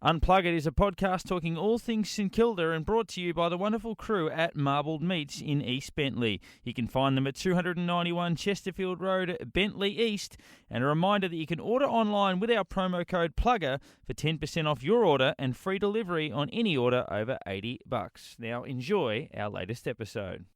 Unplug It is a podcast talking all things St Kilda and brought to you by the wonderful crew at Marbled Meats in East Bentley. You can find them at 291 Chesterfield Road, Bentley East. And a reminder that you can order online with our promo code PLUGGER for 10% off your order and free delivery on any order over $80. Now enjoy our latest episode.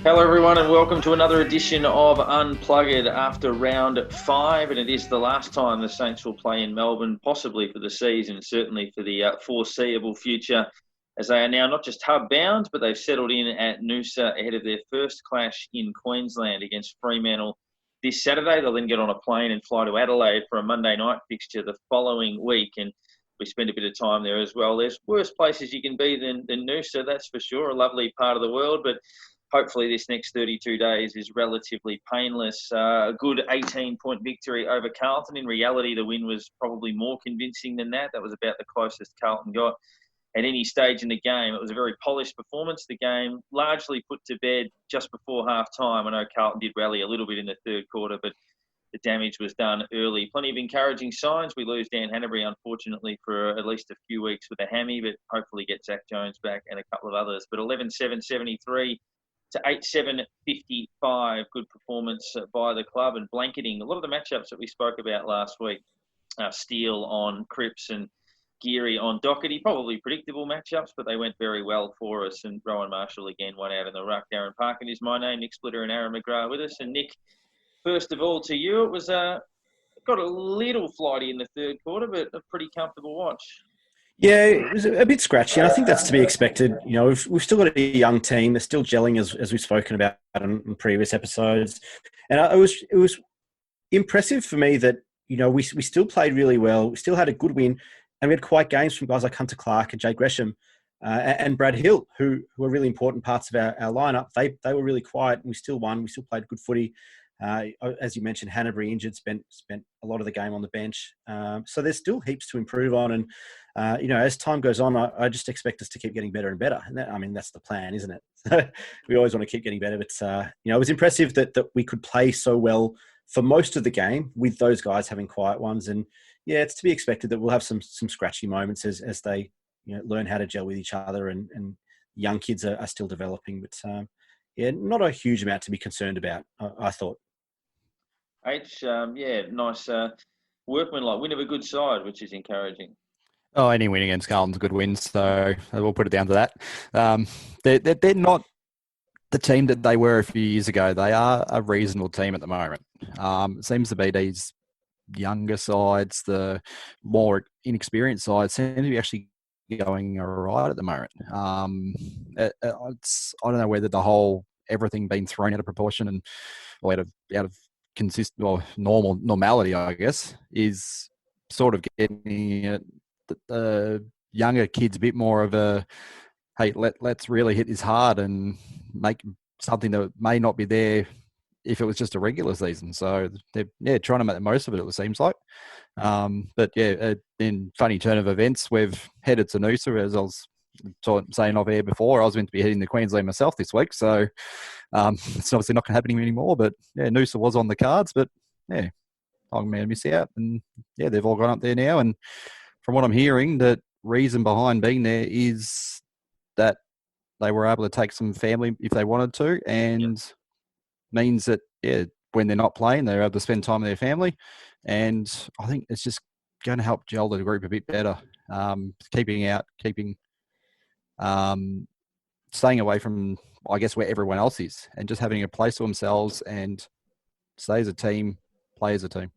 Hello everyone and welcome to another edition of Unplugged after round 5, and it is the last time the Saints will play in Melbourne, possibly for the season, certainly for the foreseeable future, as they are now not just hub bound, but they've settled in at Noosa ahead of their first clash in Queensland against Fremantle this Saturday. They'll then get on a plane and fly to Adelaide for a Monday night fixture the following week, and we spend a bit of time there as well. There's worse places you can be than Noosa, that's for sure, a lovely part of the world, but hopefully this next 32 days is relatively painless. A good 18-point victory over Carlton. In reality, the win was probably more convincing than that. That was about the closest Carlton got at any stage in the game. It was a very polished performance. The game largely put to bed just before half-time. I know Carlton did rally a little bit in the third quarter, but the damage was done early. Plenty of encouraging signs. We lose Dan Hanbury, unfortunately, for at least a few weeks with a hammy, but hopefully get Zach Jones back and a couple of others. But 11-7-73 to 8-7-55, good performance by the club, and blanketing a lot of the matchups that we spoke about last week. Steele on Cripps and Geary on Doherty, probably predictable matchups, but they went very well for us. And Rowan Marshall again won out in the ruck. Darren Parkin is my name, Nick Splitter and Aaron McGrath with us. And Nick, first of all to you, it was got a little flighty in the third quarter, but a pretty comfortable watch. Yeah, it was a bit scratchy, and I think that's to be expected. You know, we've still got a young team. They're still gelling, as we've spoken about in previous episodes. And it was impressive for me that, you know, we still played really well. We still had a good win, and we had quiet games from guys like Hunter Clark and Jay Gresham and Brad Hill, who were really important parts of our lineup. They were really quiet, and we still won. We still played good footy. As you mentioned, Hanbury injured, spent a lot of the game on the bench. So there's still heaps to improve on. And, you know, as time goes on, I just expect us to keep getting better and better. And that's the plan, isn't it? We always want to keep getting better. But, you know, it was impressive that we could play so well for most of the game with those guys having quiet ones. And, yeah, it's to be expected that we'll have some scratchy moments as they, you know, learn how to gel with each other, and young kids are still developing. But, yeah, not a huge amount to be concerned about, I thought. Nice workmanlike win of a good side, which is encouraging. Oh, any win against Carlton's a good win, so we'll put it down to that. They're not the team that they were a few years ago. They are a reasonable team at the moment. It seems to be these younger sides, the more inexperienced sides, seem to be actually going all right at the moment. I don't know whether the whole everything being thrown out of proportion and out of consistent or normality, I guess, is sort of getting the younger kids a bit more of a, hey, let's really hit this hard and make something that may not be there if it was just a regular season. So they're trying to make the most of it seems like. But yeah, in funny turn of events, we've headed to Noosa, as I was saying off air before. I was meant to be heading to Queensland myself this week, so it's obviously not going to happen anymore. But yeah, Noosa was on the cards, but yeah, I'm going to miss out. And yeah, they've all gone up there now. And from what I'm hearing, the reason behind being there is that they were able to take some family if they wanted to, and means that when they're not playing, they're able to spend time with their family, and I think it's just going to help gel the group a bit better. Staying away from, I guess, where everyone else is, and just having a place for themselves and stay as a team, play as a team.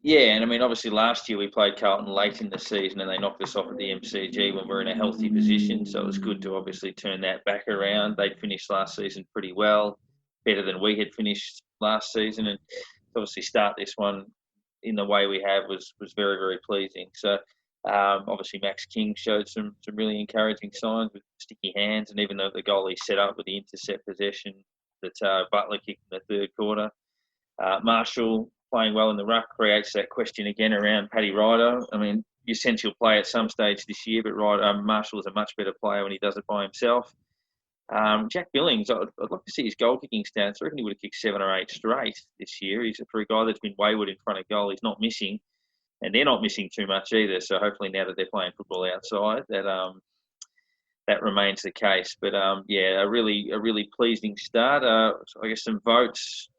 Yeah, and I mean, obviously last year we played Carlton late in the season and they knocked us off at the MCG when we were in a healthy position. So it was good to obviously turn that back around. They'd finished last season pretty well, better than we had finished last season. And obviously start this one in the way we have was very, very pleasing. So obviously Max King showed some really encouraging signs with sticky hands. And even though the goal he set up with the intercept possession that Butler kicked in the third quarter, Marshall playing well in the ruck creates that question again around Paddy Ryder. I mean, you sense he'll play at some stage this year, but Marshall is a much better player when he does it by himself. Jack Billings, I'd love to see his goal kicking stats. I reckon he would have kicked 7 or 8 straight this year. He's for a guy that's been wayward in front of goal. He's not missing, and they're not missing too much either. So hopefully now that they're playing football outside, that remains the case. But a really pleasing start. So I guess some votes.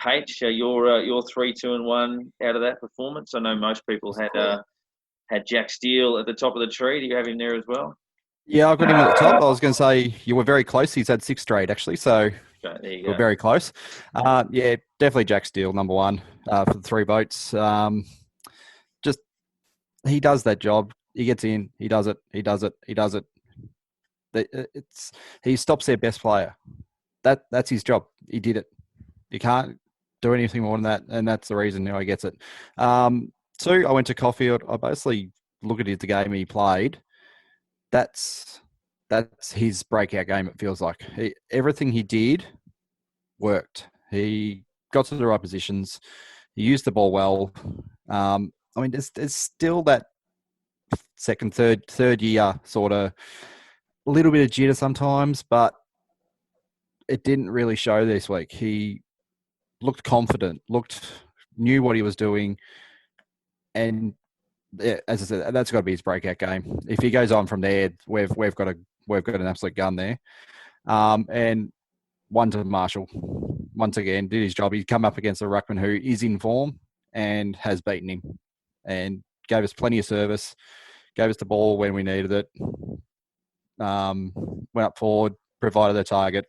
H, your 3, 2, and 1 out of that performance. I know most people had Jack Steele at the top of the tree. Do you have him there as well? Yeah, I've got him at the top. I was going to say you were very close. He's had 6 straight actually, so there you we're very close. Definitely Jack Steele, number 1 for the 3 votes. Just he does that job. He gets in. He does it. He does it. He does it. He stops their best player. That's his job. He did it. You can't do anything more than that, and that's the reason he gets it. 2, I went to Caulfield. I basically look at the game he played. That's his breakout game, it feels like. Everything he did worked. He got to the right positions. He used the ball well. I mean, there's still that second, third year sort of a little bit of jitter sometimes, but it didn't really show this week. He looked confident, knew what he was doing, and as I said, that's got to be his breakout game. If he goes on from there, we've got an absolute gun there. And 1 to Marshall, once again, did his job. He's come up against a ruckman who is in form and has beaten him, and gave us plenty of service, gave us the ball when we needed it. Went up forward, provided the target,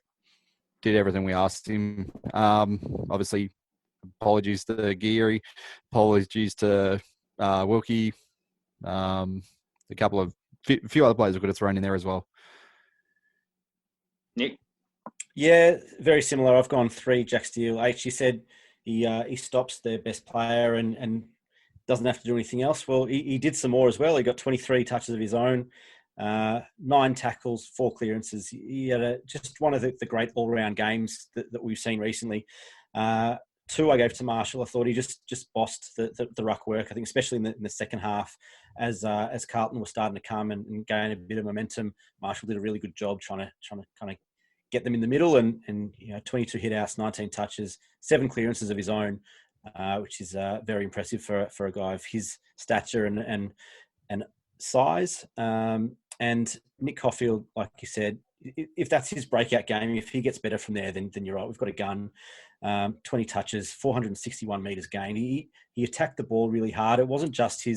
did everything we asked him. Obviously, apologies to Geary, apologies to Wilkie, a few other players we could have thrown in there as well. Nick? Yeah, very similar. I've gone 3, Jack Steele. H, you said he stops their best player and doesn't have to do anything else. Well, he did some more as well. He got 23 touches of his own. 9 tackles, 4 clearances. He had just one of the great all-round games that we've seen recently. 2 I gave to Marshall. I thought he just bossed the ruck work. I think especially in the second half, as Carlton was starting to come and gain a bit of momentum, Marshall did a really good job trying to kind of get them in the middle and 22 hit-outs, 19 touches, 7 clearances of his own, which is very impressive for a guy of his stature and size. And Nick Caulfield, like you said, if that's his breakout game, if he gets better from there, then you're right. We've got a gun. 20 touches, 461 metres gained. He attacked the ball really hard. It wasn't just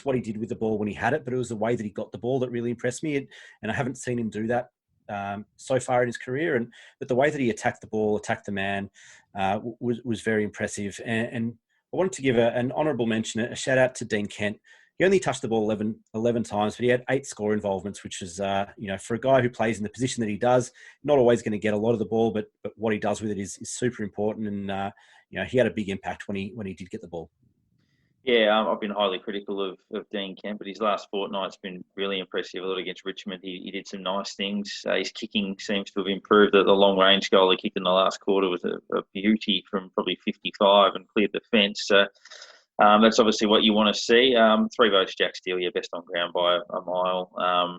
what he did with the ball when he had it, but it was the way that he got the ball that really impressed me. And I haven't seen him do that so far in his career. But the way that he attacked the ball, attacked the man, was very impressive. And I wanted to give an honourable mention, a shout out to Dean Kent. He only touched the ball 11 times, but he had 8 score involvements, which is, for a guy who plays in the position that he does, not always going to get a lot of the ball, but what he does with it is super important. And, he had a big impact when he did get the ball. Yeah, I've been highly critical of Dean Kemp, but his last fortnight's been really impressive. A lot against Richmond, he did some nice things. His kicking seems to have improved. The long-range goal he kicked in the last quarter was a beauty from probably 55 and cleared the fence. So that's obviously what you want to see. 3 votes, Jack Steele, best on ground by a mile. I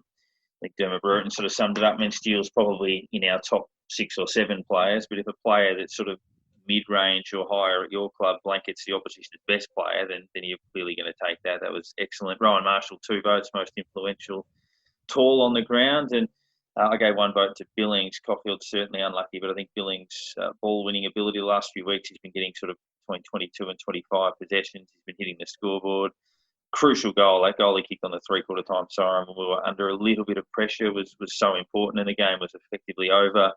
think Dermot Brereton sort of summed it up. I mean, Steele's probably in our top 6 or 7 players, but if a player that's sort of mid-range or higher at your club blankets the opposition's best player, then you're clearly going to take that. That was excellent. Rowan Marshall, 2 votes, most influential, tall on the ground. And I gave one vote to Billings. Caulfield's certainly unlucky, but I think Billings' ball-winning ability the last few weeks, he's been getting sort of between 22 and 25 possessions. He's been hitting the scoreboard. Crucial goal. That goal he kicked on the three-quarter time siren when we were under a little bit of pressure was so important, and the game was effectively over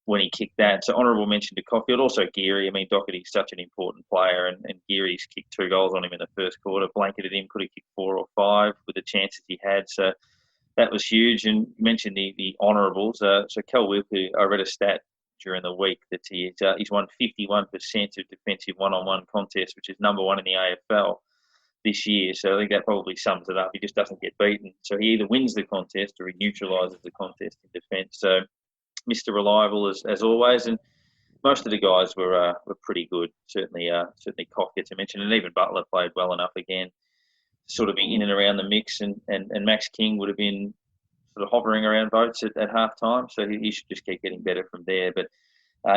when he kicked that. So honourable mention to Caulfield. Also Geary. I mean, Doherty's such an important player, and Geary's kicked 2 goals on him in the first quarter, blanketed him, could have kicked 4 or 5 with the chances he had. So that was huge. And you mentioned the honourables. So Kel Whip, who I read a stat during the week that he's won 51% of defensive one-on-one contests, which is number 1 in the AFL this year. So I think that probably sums it up. He just doesn't get beaten. So he either wins the contest or he neutralises the contest in defence. So Mr. Reliable as always. And most of the guys were pretty good. Certainly Koch gets a mention, and even Butler played well enough again to sort of be in and around the mix. And Max King would have been sort of hovering around votes at half time. So he should just keep getting better from there. But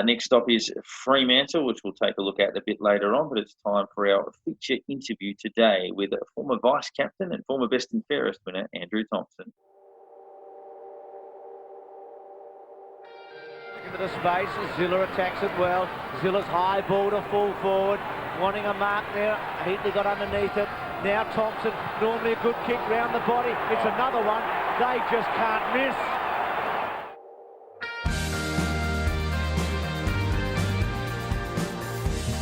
next stop is Fremantle, which we'll take a look at a bit later on. But it's time for our feature interview today with a former vice captain and former best and fairest winner, Andrew Thompson. Into the space, Zilla attacks it well. Zilla's high ball to full forward, wanting a mark there. Heatley got underneath it. Now Thompson, normally a good kick round the body. It's another one. They just can't miss.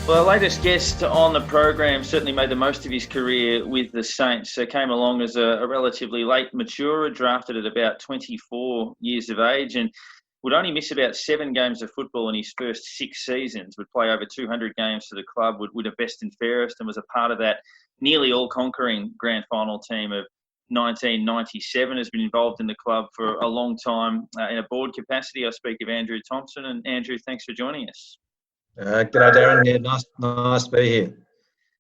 Well, our latest guest on the program certainly made the most of his career with the Saints. So came along as a relatively late maturer, drafted at about 24 years of age, and would only miss about 7 games of football in his first 6 seasons. Would play over 200 games for the club, would a best and fairest, and was a part of that nearly all-conquering grand final team of 1997. Has been involved in the club for a long time in a board capacity. I speak of Andrew Thompson. And Andrew, thanks for joining us. G'day, Darren. Yeah, nice to be here.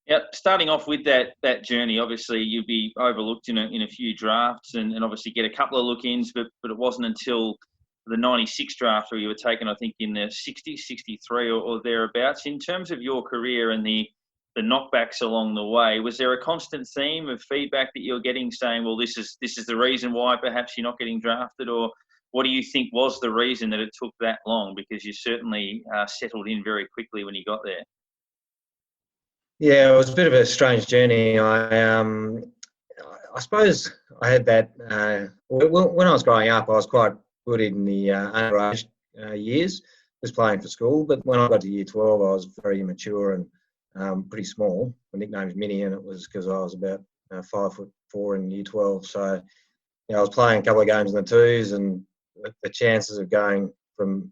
Yep. Starting off with that journey, obviously you'd be overlooked in a few drafts and obviously get a couple of look-ins, but it wasn't until the 96 draft where you were taken, I think, in the 60, 63 or thereabouts. In terms of your career and the knockbacks along the way, was there a constant theme of feedback that you're getting saying, well, this is the reason why perhaps you're not getting drafted, or what do you think was the reason that it took that long? Because you certainly settled in very quickly when you got there. Yeah, it was a bit of a strange journey. I suppose I had that when I was growing up. I was quite good in the underage years, just playing for school. But when I got to year 12, I was very immature and pretty small. My nickname was Minnie, and it was because I was about 5'4" in year 12. So I was playing a couple of games in the twos, and the chances of going from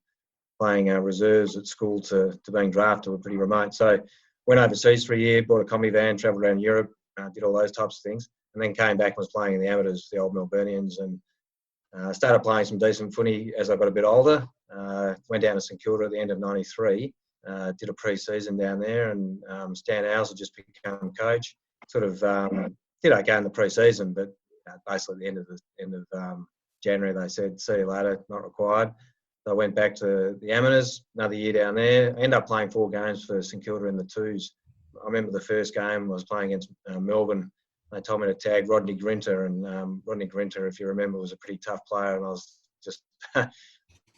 playing reserves at school to being drafted were pretty remote. So went overseas for a year, bought a combi van, travelled around Europe, did all those types of things, and then came back and was playing in the amateurs, the old Melburnians, and started playing some decent footy as I got a bit older. Went down to St Kilda at the end of 93, did a pre-season down there, and Stan Howes had just become coach. Sort of did okay in the pre-season, but basically at the end of January they said, see you later, not required. So I went back to the amateurs, another year down there. I ended up playing 4 games for St Kilda in the twos. I remember the first game I was playing against Melbourne. They told me to tag Rodney Grinter, and Rodney Grinter, if you remember, was a pretty tough player, and I was just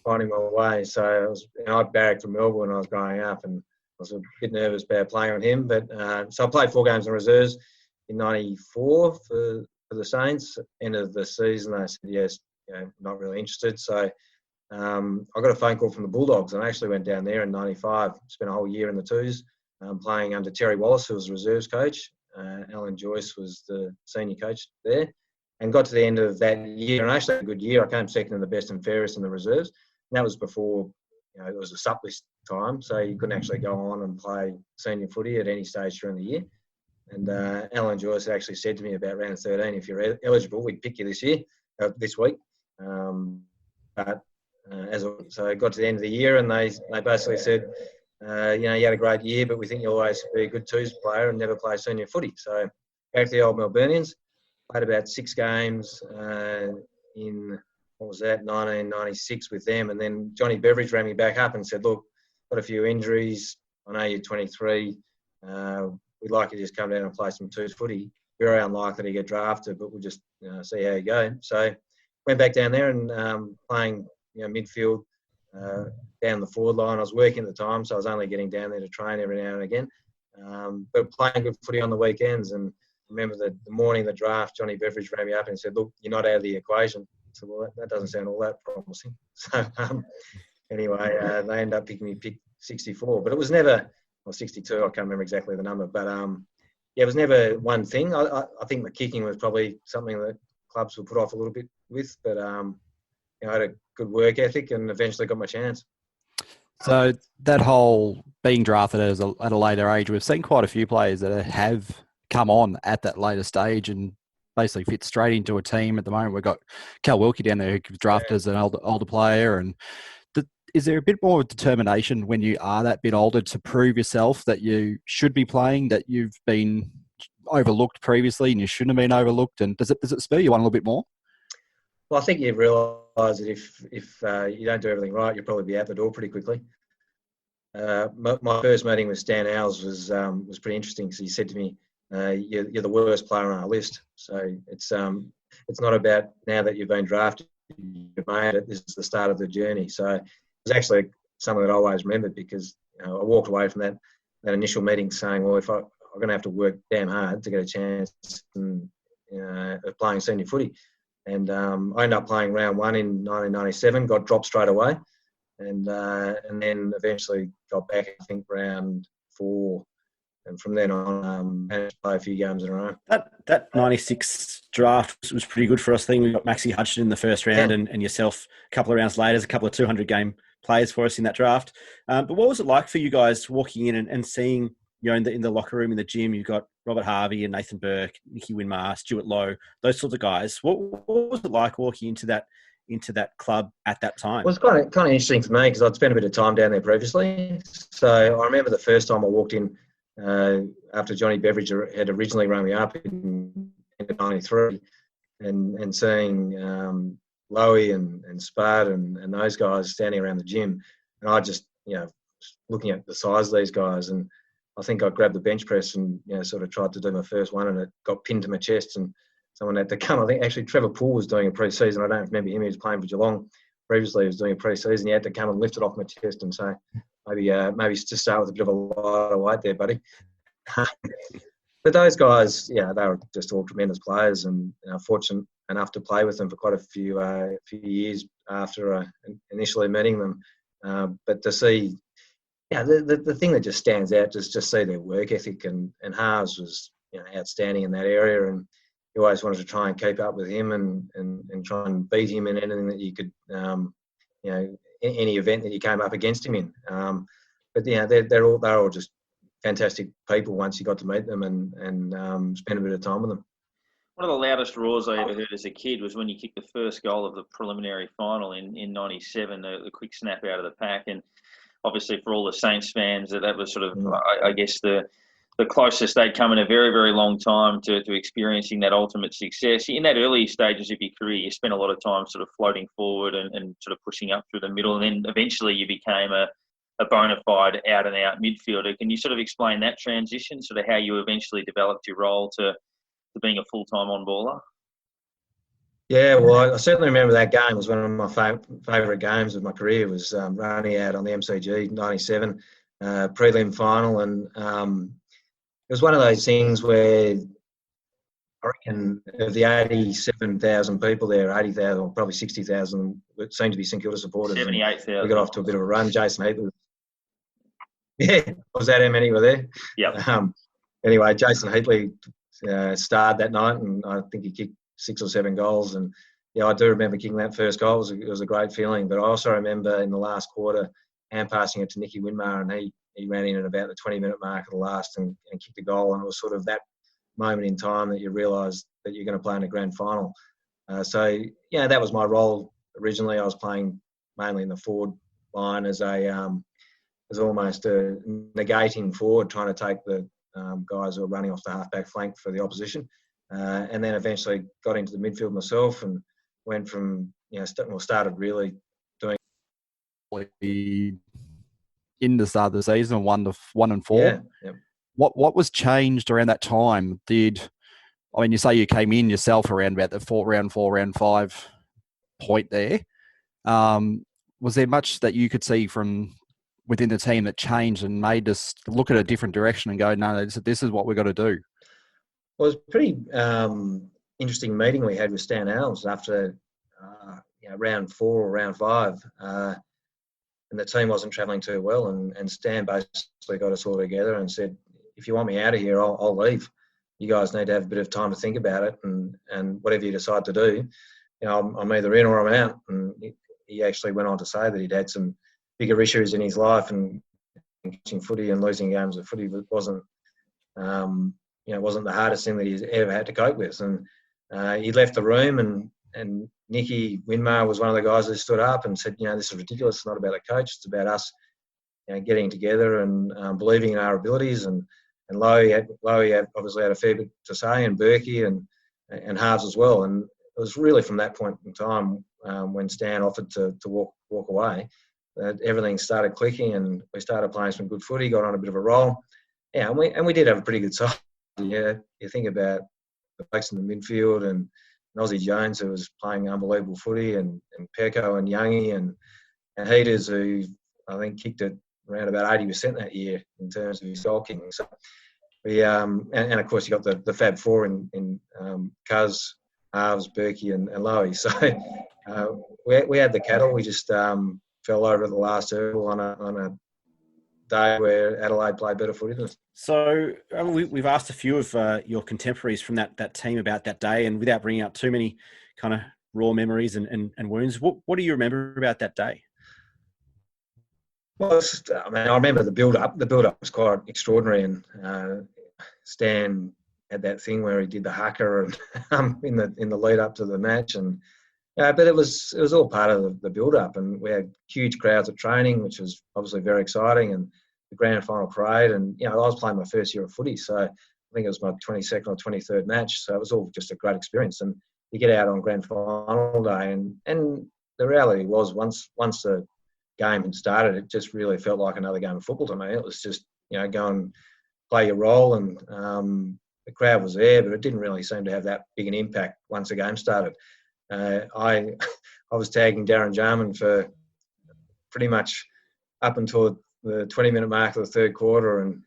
finding my way. So I barracked for Melbourne when I was growing up, and I was a bit nervous about playing with him. But so I played 4 games in reserves in 94 for the Saints. End of the season, they said, yes, not really interested. So I got a phone call from the Bulldogs, and I actually went down there in 95, spent a whole year in the twos, playing under Terry Wallace, who was the reserves coach. Alan Joyce was the senior coach there, and got to the end of that year, and actually had a good year. I came second in the best and fairest in the reserves, and that was before it was a sup list time, so you couldn't actually go on and play senior footy at any stage during the year. And Alan Joyce actually said to me about round 13, if you're eligible, we'd pick you this week. So I got to the end of the year, and they basically said, you had a great year, but we think you'll always be a good twos player and never play senior footy. So back to the old Melburnians, played about 6 games in, 1996 with them. And then Johnny Beveridge rang me back up and said, look, got a few injuries. I know you're 23. We'd like you to just come down and play some twos footy. Very unlikely to get drafted, but we'll just see how you go. So went back down there and playing midfield down the forward line. I was working at the time, so I was only getting down there to train every now and again. But playing good footy on the weekends. And I remember the morning of the draft, Johnny Beveridge rang me up and said, "Look, you're not out of the equation." I said, "Well, that doesn't sound all that promising." So anyway, they ended up picking me pick 64. But it was never, or 62, I can't remember exactly the number. But it was never one thing. I think the kicking was probably something that clubs were put off a little bit with. But I had a good work ethic and eventually got my chance. So that whole being drafted at a later age, we've seen quite a few players that have come on at that later stage and basically fit straight into a team. At the moment, we've got Cal Wilkie down there who was drafted as an older player. And is there a bit more determination when you are that bit older to prove yourself that you should be playing, that you've been overlooked previously and you shouldn't have been overlooked? And does it spur you on a little bit more? Well, I think you realise that if you don't do everything right, you'll probably be out the door pretty quickly. My first meeting with Stan Owls was pretty interesting because he said to me, "You're the worst player on our list." So it's not about now that you've been drafted, you've made it. This is the start of the journey. So it was actually something that I always remembered because I walked away from that initial meeting saying, "Well, if I'm going to have to work damn hard to get a chance of playing senior footy." And I ended up playing round 1 in 1997, got dropped straight away, and then eventually got back, I think, round 4. And from then on, managed to play a few games in a row. That 96 draft was pretty good for us. I think we got Maxie Hutchinson in the first round and yourself a couple of rounds later. There's a couple of 200-game players for us in that draft. But what was it like for you guys walking in and seeing, in the locker room, in the gym, you've got Robert Harvey and Nathan Burke, Nicky Winmar, Stuart Lowe, those sorts of guys. What was it like walking into that club at that time? Well, it's kind of interesting for me because I'd spent a bit of time down there previously. So I remember the first time I walked in after Johnny Beveridge had originally rung me up in 93 and seeing Lowy and Spud and those guys standing around the gym. And I just, looking at the size of these guys, and I think I grabbed the bench press and sort of tried to do my first one, and it got pinned to my chest, and someone had to come. I think actually Trevor Poole was doing a pre-season. I don't remember him. He was playing for Geelong previously. He was doing a pre-season. He had to come and lift it off my chest and say, maybe just start with a bit of a lighter weight there, buddy. But those guys, they were just all tremendous players, and fortunate enough to play with them for quite a few years after initially meeting them. But to see, the thing that just stands out, just see their work ethic, and Haas was outstanding in that area, and you always wanted to try and keep up with him and try and beat him in anything that you could, any event that you came up against him in. But they're all just fantastic people once you got to meet them and spend a bit of time with them. One of the loudest roars I ever heard as a kid was when you kicked the first goal of the preliminary final in 97, the quick snap out of the pack. And obviously for all the Saints fans, that was sort of, I guess, the closest they'd come in a very, very long time to experiencing that ultimate success. In that early stages of your career, you spent a lot of time sort of floating forward and sort of pushing up through the middle. And then eventually you became a bona fide out-and-out midfielder. Can you sort of explain that transition, sort of how you eventually developed your role to being a full-time on-baller? Yeah, well, I certainly remember that game. It was one of my favourite games of my career. It was running out on the MCG, 97, prelim final. And it was one of those things where I reckon of the 87,000 people there, 80,000 or probably 60,000 seemed to be St Kilda supporters. 78,000. We got off to a bit of a run. Jason Heatley. Yeah, was that how many were there? Yeah. Anyway, Jason Heatley starred that night, and I think he kicked 6 or 7 goals. And I do remember kicking that first goal. It was a great feeling. But I also remember in the last quarter, hand passing it to Nicky Winmar, and he ran in at about the 20-minute mark of the last and kicked a goal. And it was sort of that moment in time that you realise that you're going to play in a grand final. So that was my role originally. I was playing mainly in the forward line as almost a negating forward, trying to take the guys who were running off the half-back flank for the opposition. And then eventually got into the midfield myself and went from, started really doing in the start of the season, 1 and 4. Yeah. What was changed around that time? You say you came in yourself around about the round 4, round 5. point there. Was there much that you could see from within the team that changed and made us look at a different direction and go, no, this is what we've got to do? Well, it was a pretty interesting meeting we had with Stan Alves after round 4 or round 5. And the team wasn't travelling too well. And Stan basically got us all together and said, if you want me out of here, I'll leave. You guys need to have a bit of time to think about it. And whatever you decide to do, I'm either in or I'm out. And he actually went on to say that he'd had some bigger issues in his life, and catching footy and losing games of footy wasn't the hardest thing that he's ever had to cope with. And he left the room, and Nicky Winmar was one of the guys that stood up and said, this is ridiculous. It's not about a coach. It's about us getting together and believing in our abilities. And Lowy obviously had a fair bit to say, and Berkey and Harves as well. And it was really from that point in time when Stan offered to walk away that everything started clicking, and we started playing some good footy, got on a bit of a roll. Yeah, and we did have a pretty good side. Yeah, you think about the blokes in the midfield and Ozzie Jones, who was playing unbelievable footy, and Pecco and Youngie and Heaters, who I think kicked it around about 80% that year in terms of his goal kicking. So we and of course you got the Fab Four in Cuz, Harves, Berkey and Lowy. So we had the cattle. We just fell over at the last hurdle on a day where Adelaide played better footy than us. So we've asked a few of your contemporaries from that team about that day, and without bringing up too many kind of raw memories and wounds, what do you remember about that day? Well, I remember the build-up. The build-up was quite extraordinary, and Stan had that thing where he did the haka and in the lead up to the match, and but it was all part of the build-up, and we had huge crowds at training, which was obviously very exciting, and the grand final parade. And I was playing my first year of footy, so I think it was my 22nd or 23rd match, so it was all just a great experience. And you get out on grand final day, and the reality was once the game had started, it just really felt like another game of football to me. It was just go and play your role, and the crowd was there, but it didn't really seem to have that big an impact once the game started. I was tagging Darren Jarman for pretty much up until the 20-minute mark of the third quarter, and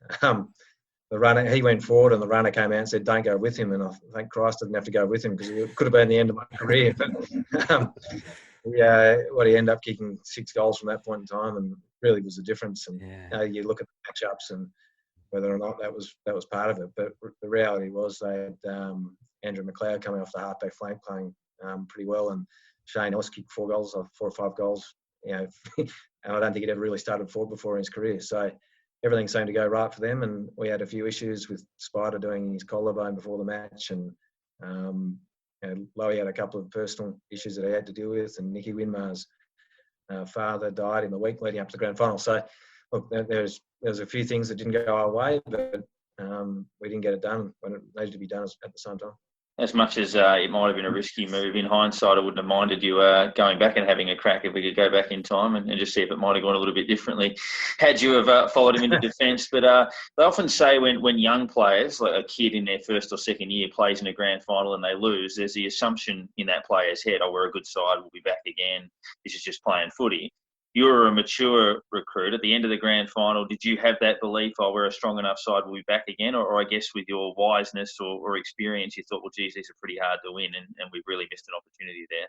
the runner, he went forward and the runner came out and said, don't go with him. And I thank Christ I didn't have to go with him, because it could have been the end of my career. But he ended up kicking 6 goals from that point in time, and really was the difference. And you look at the matchups and whether or not that was part of it. But the reality was they had Andrew McLeod coming off the halfback flank playing pretty well, and Shane Ellis kicked 4 or 5 goals, and I don't think he'd ever really started forward before in his career. So everything seemed to go right for them, and we had a few issues with Spider doing his collarbone before the match, and Lowy had a couple of personal issues that he had to deal with, and Nicky Winmar's father died in the week leading up to the grand final. So look, there was a few things that didn't go our way, but we didn't get it done when it needed to be done at the same time. As much as it might have been a risky move, in hindsight, I wouldn't have minded you going back and having a crack if we could go back in time and just see if it might have gone a little bit differently had you have followed him into defence. But they often say when young players, like a kid in their first or second year, plays in a grand final and they lose, there's the assumption in that player's head, we're a good side, we'll be back again, this is just playing footy. You were a mature recruit. At the end of the grand final, did you have that belief, we're a strong enough side, we'll be back again? Or I guess with your wiseness or experience, you thought, well, geez, these are pretty hard to win and we've really missed an opportunity there?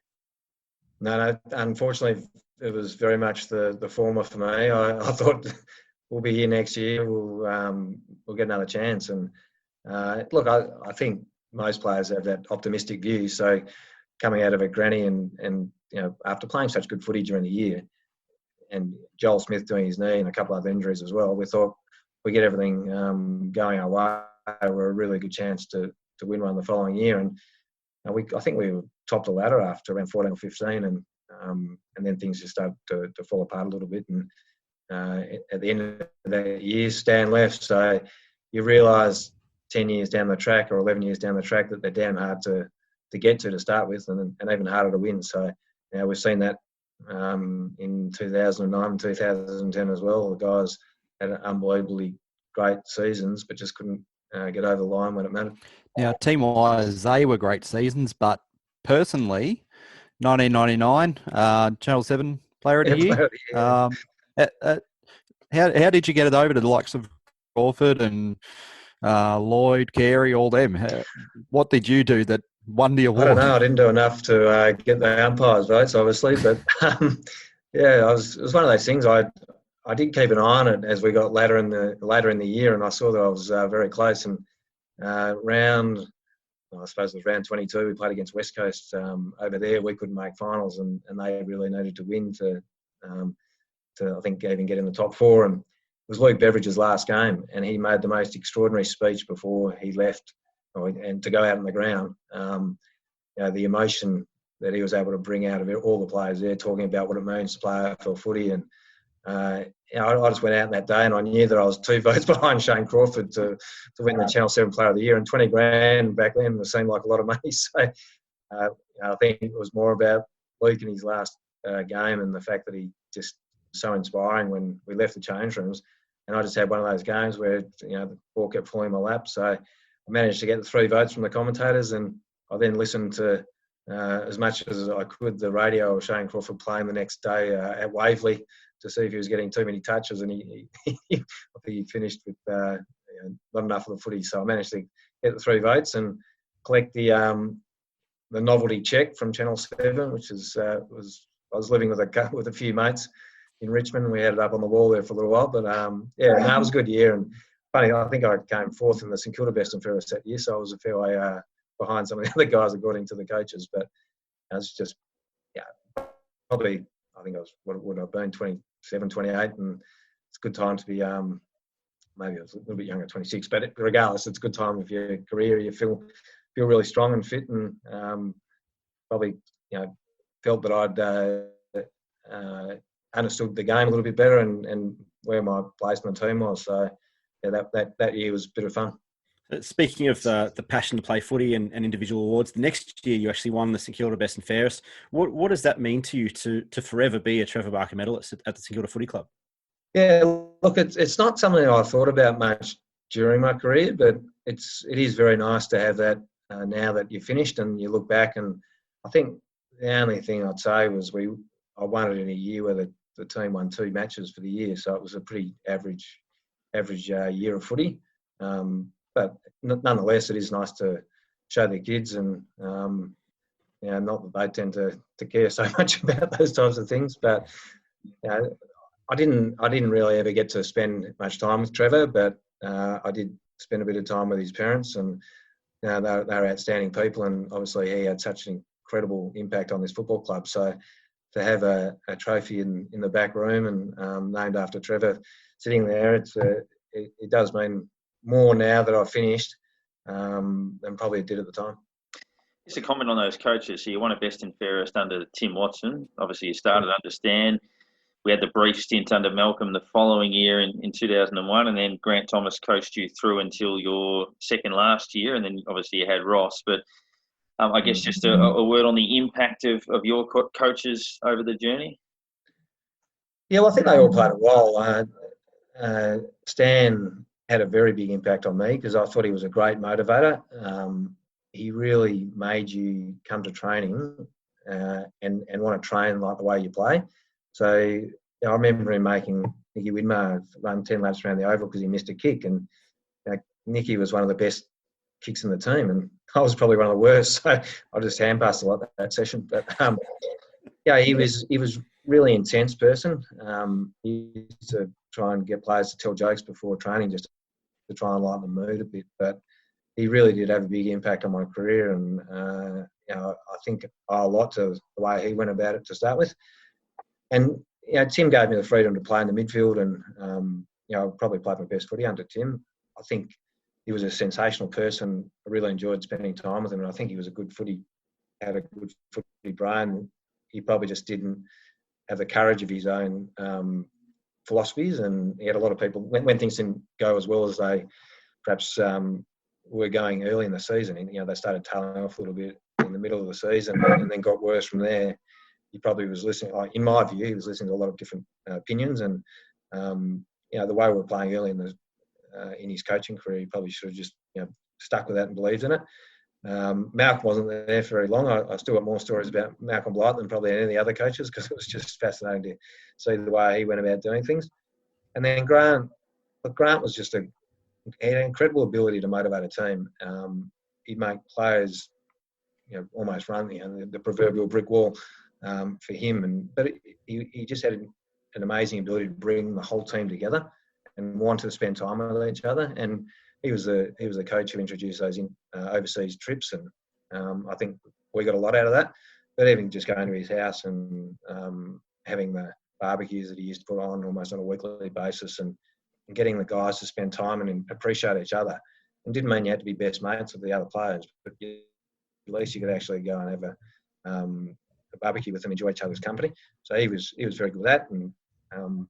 No, unfortunately, it was very much the former for me. I thought we'll be here next year, we'll get another chance. And look, I think most players have that optimistic view. So coming out of a granny and after playing such good footy during the year, and Joel Smith doing his knee and a couple of other injuries as well, we thought we get everything going our way, we're a really good chance to win one the following year. And I think we topped the ladder after around 14 or 15, and then things just started to fall apart a little bit. And at the end of that year, Stan left, so you realise 10 years down the track or 11 years down the track that they're damn hard to get to start with, and even harder to win. So we've seen that in 2009 and 2010 as well. The guys had unbelievably great seasons, but just couldn't get over the line when it mattered. Now, team-wise, they were great seasons, but personally, 1999, Channel 7 Player of the Year. Player of the Year. How did you get it over to the likes of Crawford and Lloyd, Carey, all them? What did you do that won the award? I don't know. I didn't do enough to get the umpires' votes, obviously, but yeah, it was one of those things. I did keep an eye on it as we got later in the year, and I saw that I was very close. And I suppose it was round 22, we played against West Coast over there. We couldn't make finals, and they really needed to win to I think even get in the top four. And it was Luke Beveridge's last game, and he made the most extraordinary speech before he left, and to go out on the ground. The emotion that he was able to bring out of all the players there, talking about what it means to play AFL footy. And I just went out that day, and I knew that I was 2 votes behind Shane Crawford to win the Channel 7 Player of the Year. And 20 grand back then seemed like a lot of money. So I think it was more about Luke in his last game, and the fact that he just was so inspiring when we left the change rooms. And I just had one of those games where the ball kept falling in my lap. So I managed to get the 3 votes from the commentators, and I then listened to as much as I could the radio of Shane Crawford playing the next day at Waverley to see if he was getting too many touches, and I think he finished with not enough of the footy. So I managed to get the 3 votes and collect the novelty check from Channel 7, which I was living with a few mates in Richmond. We had it up on the wall there for a little while, but it was a good year. And funny, I think I came 4th in the St Kilda Best and Fairest that year, so I was a fair way behind some of the other guys according to the coaches. But it's just, probably, I think I was, what would I have been, 27, 28, and it's a good time to be, maybe I was a little bit younger, 26, but regardless, it's a good time of your career. You feel really strong and fit, and probably, felt that I'd understood the game a little bit better and where my place in the team was. So that year was a bit of fun. Speaking of the passion to play footy and individual awards, the next year you actually won the St Kilda Best and Fairest. What does that mean to you to forever be a Trevor Barker medalist at the St Kilda Footy Club? Yeah, look, it's not something I thought about much during my career, but it is very nice to have that now that you're finished and you look back. And I think the only thing I'd say was I won it in a year where the team won 2 matches for the year, so it was a pretty average year of footy. But nonetheless, it is nice to show the kids, and not that they tend to care so much about those types of things. But I didn't really ever get to spend much time with Trevor, but I did spend a bit of time with his parents, and they're outstanding people, and obviously he had such an incredible impact on this football club. So to have a trophy in the back room and named after Trevor sitting there, it does mean more now that I've finished than probably it did at the time. Just a comment on those coaches. So you won a Best and Fairest under Tim Watson. Obviously, you started under Stan. We had the brief stint under Malcolm the following year in 2001, and then Grant Thomas coached you through until your second last year, and then obviously you had Ross. But I guess just a word on the impact of your coaches over the journey. Yeah, well, I think they all played a role. Stan had a very big impact on me because I thought he was a great motivator. He really made you come to training and want to train like the way you play. So I remember him making Nicky Widmer run 10 laps around the oval because he missed a kick, and Nicky was one of the best kicks in the team, and I was probably one of the worst. So I just hand passed a lot that session. But he was really intense person. He used to try and get players to tell jokes before training just to try and lighten the mood a bit. But he really did have a big impact on my career, and I think a lot to the way he went about it to start with. And Tim gave me the freedom to play in the midfield, and I probably played my best footy under Tim. I think he was a sensational person. I really enjoyed spending time with him, and I think he was had a good footy brain. He probably just didn't have the courage of his own philosophies, and he had a lot of people when things didn't go as well as they perhaps were going early in the season. And, they started tailing off a little bit in the middle of the season, and then got worse from there. He probably was listening. In my view, he was listening to a lot of different opinions, and the way we were playing early in his coaching career, he probably should have just stuck with that and believed in it. Malcolm wasn't there for very long. I still got more stories about Malcolm Blight than probably any of the other coaches, because it was just fascinating to see the way he went about doing things. And then Grant was just had an incredible ability to motivate a team. He'd make players, almost run the proverbial brick wall for him. But he just had an amazing ability to bring the whole team together and want to spend time with each other. And he was the coach who introduced those overseas trips, and I think we got a lot out of that. But even just going to his house and having the barbecues that he used to put on almost on a weekly basis, and getting the guys to spend time and appreciate each other. It didn't mean you had to be best mates with the other players, but at least you could actually go and have a barbecue with them, enjoy each other's company. So he was very good at that. And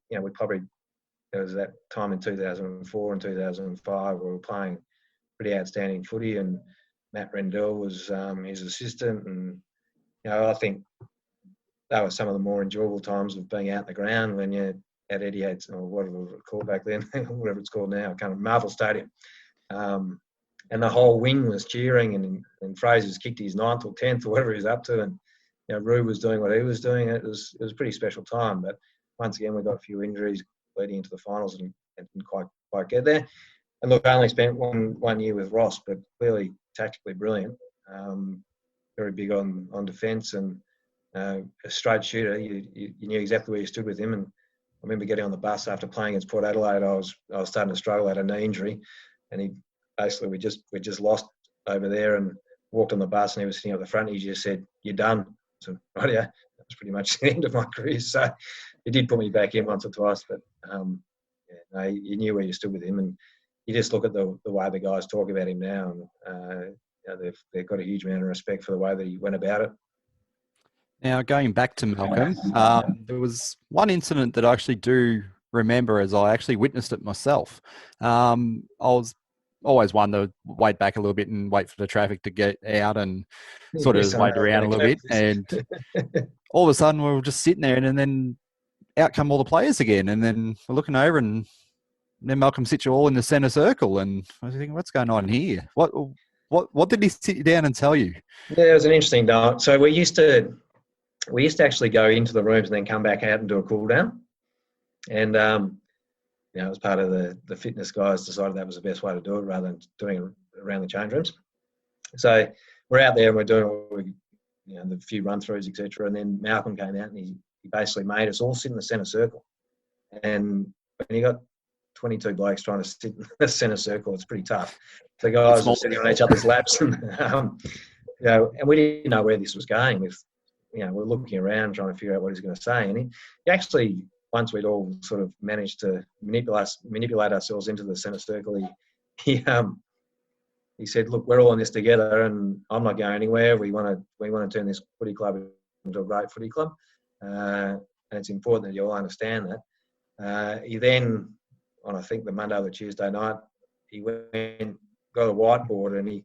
there was that time in 2004 and 2005 where we were playing pretty outstanding footy, and Matt Rendell was his assistant. And I think that was some of the more enjoyable times of being out in the ground when you're at Etihad, or whatever it was called back then, whatever it's called now, kind of Marvel Stadium. And the whole wing was cheering, and Fraser's kicked his 9th or 10th or whatever he was up to, and Rue was doing what he was doing. It was a pretty special time. But once again, we got a few injuries leading into the finals and didn't quite get there. And look, I only spent one year with Ross, but clearly tactically brilliant. Very big on defence, and a straight shooter. You knew exactly where you stood with him. And I remember getting on the bus after playing against Port Adelaide. I was starting to struggle, I had a knee injury, and we just lost over there, and walked on the bus, and he was sitting up the front. He just said, "You're done." So, right, yeah, that was pretty much the end of my career. So he did put me back in once or twice, but you knew where you stood with him, and you just look at the way the guys talk about him now, and they've got a huge amount of respect for the way that he went about it. Now, going back to Malcolm, there was one incident that I actually do remember, as I actually witnessed it myself. I was always one to wait back a little bit and wait for the traffic to get out and sort of wait around a little bit. And all of a sudden, we were just sitting there, and then out come all the players again. And then we're looking over, and then Malcolm sits you all in the centre circle. And I was thinking, what's going on here? What did he sit you down and tell you? Yeah, it was an interesting night. So we used to actually go into the rooms and then come back out and do a cool down. And, it was part of the fitness guys decided that was the best way to do it rather than doing it around the change rooms. So we're out there and we're doing the few run-throughs, etc. And then Malcolm came out and he basically made us all sit in the centre circle. And when you got 22 blokes trying to sit in the centre circle, it's pretty tough. The guys were sitting on each other's laps, and and we didn't know where this was going. We're looking around trying to figure out what he's going to say. And he actually, once we'd all sort of managed to manipulate ourselves into the centre circle, he said, "Look, we're all in this together, and I'm not going anywhere. We want to turn this footy club into a great footy club, and it's important that you all understand that." He then, on I think the Monday or the Tuesday night, he went, got a whiteboard, and he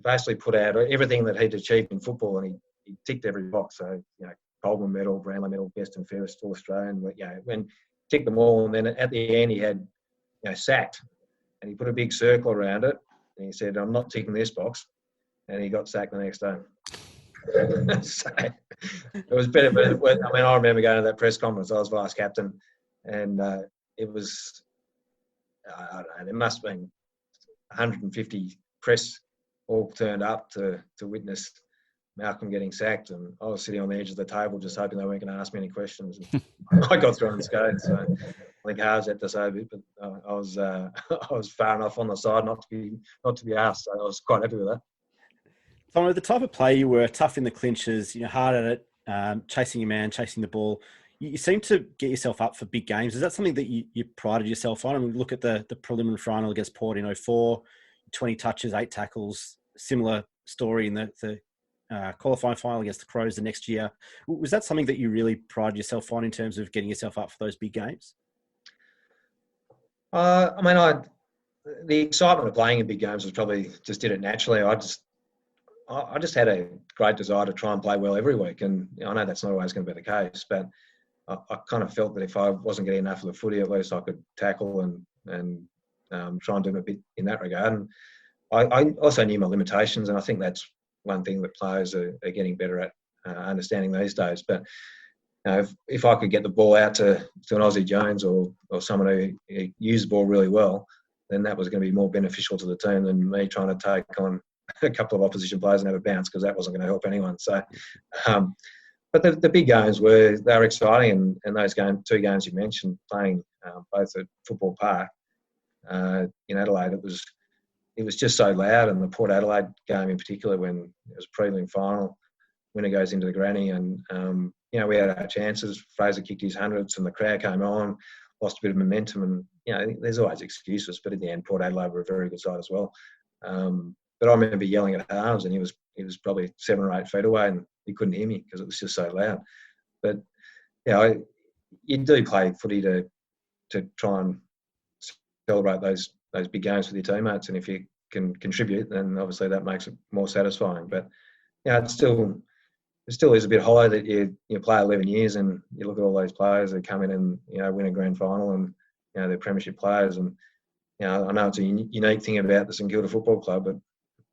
basically put out everything that he'd achieved in football, and he ticked every box. So, Coleman medal, Brownlow medal, best and fairest All Australian. When ticked them all, and then at the end he had, sacked, and he put a big circle around it, and he said, "I'm not ticking this box," and he got sacked the next day. So it was better. But I remember going to that press conference. I was vice captain, and it was, I don't know, there must have been 150 press all turned up to witness Malcolm getting sacked, and I was sitting on the edge of the table just hoping they weren't going to ask me any questions. And I got through unscathed, so I think Harves had to say a bit, but I was far enough on the side not to be asked. So I was quite happy with that. Tom, the type of player you were, tough in the clinches, hard at it, chasing your man, chasing the ball. You seem to get yourself up for big games. Is that something that you prided yourself on? I mean, look at the preliminary final against Port in 2004, 20 touches, 8 tackles. Similar story in the qualifying final against the Crows the next year. Was that something that you really prided yourself on in terms of getting yourself up for those big games? The excitement of playing in big games was probably just did it naturally. I just had a great desire to try and play well every week, and I know that's not always going to be the case, but I kind of felt that if I wasn't getting enough of the footy, at least I could tackle and try and do a bit in that regard. And I also knew my limitations, and I think that's one thing that players are getting better at understanding these days. But if I could get the ball out to an Aussie Jones or someone who used the ball really well, then that was going to be more beneficial to the team than me trying to take on a couple of opposition players and have a bounce, because that wasn't going to help anyone. So, but the big games were exciting, and those two games you mentioned, playing both at Football Park in Adelaide, it was just so loud, and the Port Adelaide game in particular, when it was a prelim final, winner goes into the granny, and we had our chances. Fraser kicked his hundreds, and the crowd came on, lost a bit of momentum, and there's always excuses, but in the end, Port Adelaide were a very good side as well. But I remember yelling at halves, and he was probably 7 or 8 feet away, and he couldn't hear me because it was just so loud. But you do play footy to try and celebrate those big games with your teammates, and if you can contribute, then obviously that makes it more satisfying. But it still is a bit hollow that you play 11 years and you look at all those players that come in and win a grand final, and they're premiership players. And I know it's a unique thing about the St Kilda Football Club, but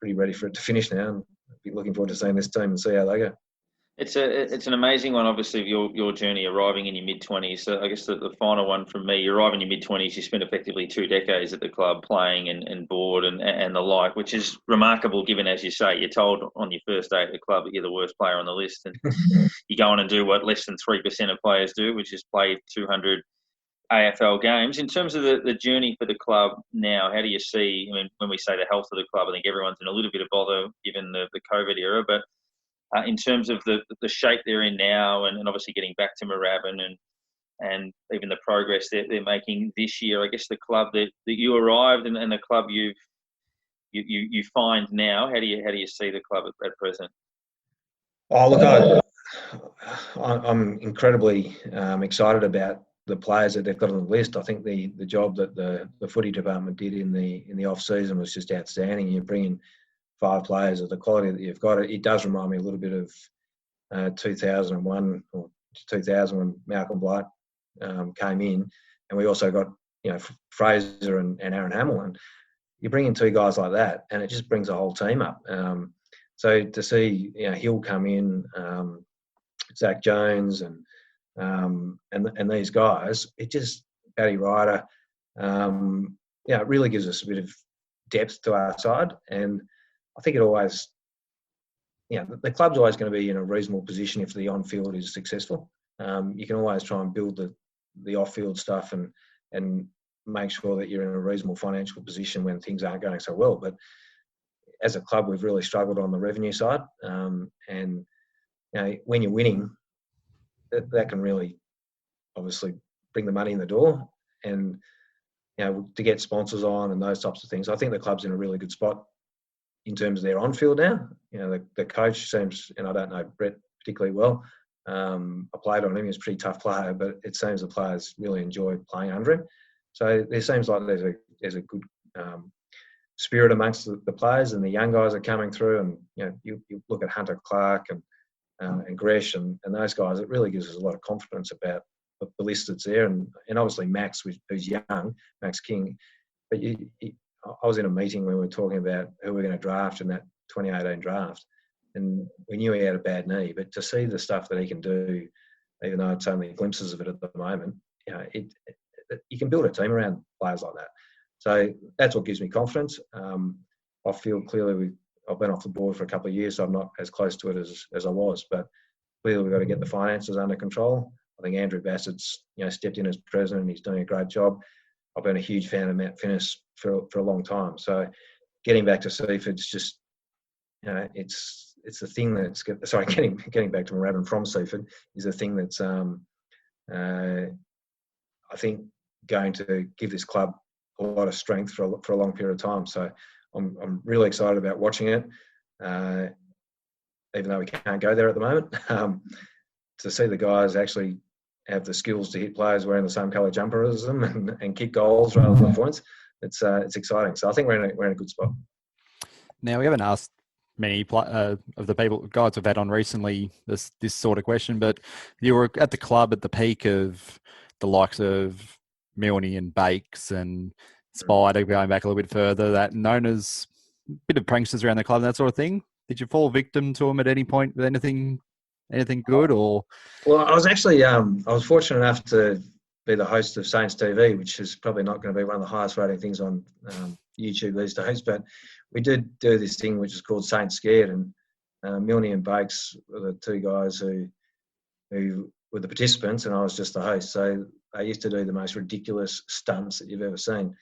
pretty ready for it to finish now, and be looking forward to seeing this team and see how they go. It's an amazing one, obviously, of your journey arriving in your mid-20s. So I guess the final one from me, you arrive in your mid-20s, you spent effectively 2 decades at the club playing and board and the like, which is remarkable given, as you say, you're told on your first day at the club that you're the worst player on the list, and you go on and do what less than 3% of players do, which is play 200 AFL games. In terms of the journey for the club now, how do you see, when we say the health of the club, I think everyone's in a little bit of bother given the COVID era, but in terms of the shape they're in now, and obviously getting back to Moorabbin and even the progress they're making this year, I guess the club that you arrived and the club you find now, how do you see the club at present? Oh, look, I'm incredibly excited about the players that they've got on the list. I think the job that the footy department did in the off season was just outstanding. You bring in 5 players of the quality that you've got. It does remind me a little bit of 2001 or 2000 when Malcolm Blight came in, and we also got Fraser and Aaron Hamill. And you bring in 2 guys like that, and it just brings the whole team up. So to see Hill come in, Zach Jones, and these guys, it just Paddy Ryder, it really gives us a bit of depth to our side. And I think it always, the club's always going to be in a reasonable position if the on-field is successful. You can always try and build the off-field stuff and make sure that you're in a reasonable financial position when things aren't going so well. But as a club, we've really struggled on the revenue side. And when you're winning, that can really obviously bring the money in the door, and to get sponsors on and those types of things. I think the club's in a really good spot in terms of their on-field now. The coach seems, and I don't know Brett particularly well, I played on him. He's a pretty tough player, but it seems the players really enjoy playing under him. So there seems like there's a good spirit amongst the players, and the young guys are coming through. And you look at Hunter Clark and Gresh and those guys. It really gives us a lot of confidence about the list that's there, and obviously Max, who's young, Max King. But I was in a meeting when we were talking about who we're going to draft in that 2018 draft, and we knew he had a bad knee, but to see the stuff that he can do, even though it's only glimpses of it at the moment, you can build a team around players like that. So that's what gives me confidence. I feel clearly I've been off the board for a couple of years, so I'm not as close to it as I was, but clearly we've got to get the finances under control. I think Andrew Bassett's stepped in as president. He's doing a great job. I've been a huge fan of Matt Finnis for a long time. So getting back to Seaford's just, it's the thing that's getting back to Moorabbin from Seaford is the thing that's I think going to give this club a lot of strength for a long period of time. So I'm really excited about watching it, even though we can't go there at the moment. To see the guys actually have the skills to hit players wearing the same colour jumper as them and kick goals rather than points, it's exciting. So I think we're in a good spot. Now, we haven't asked many of the guys we've had on recently this sort of question, but you were at the club at the peak of the likes of Milne and Bakes and Spider, going back a little bit further, that Nona's bit of pranksters around the club and that sort of thing. Did you fall victim to them at any point with anything good or? Well, I was actually I was fortunate enough to be the host of Saints TV, which is probably not going to be one of the highest rating things on YouTube these days. But we did do this thing which is called Saints Scared, and Milne and Bakes were the two guys who were the participants, and I was just the host. So I used to do the most ridiculous stunts that you've ever seen,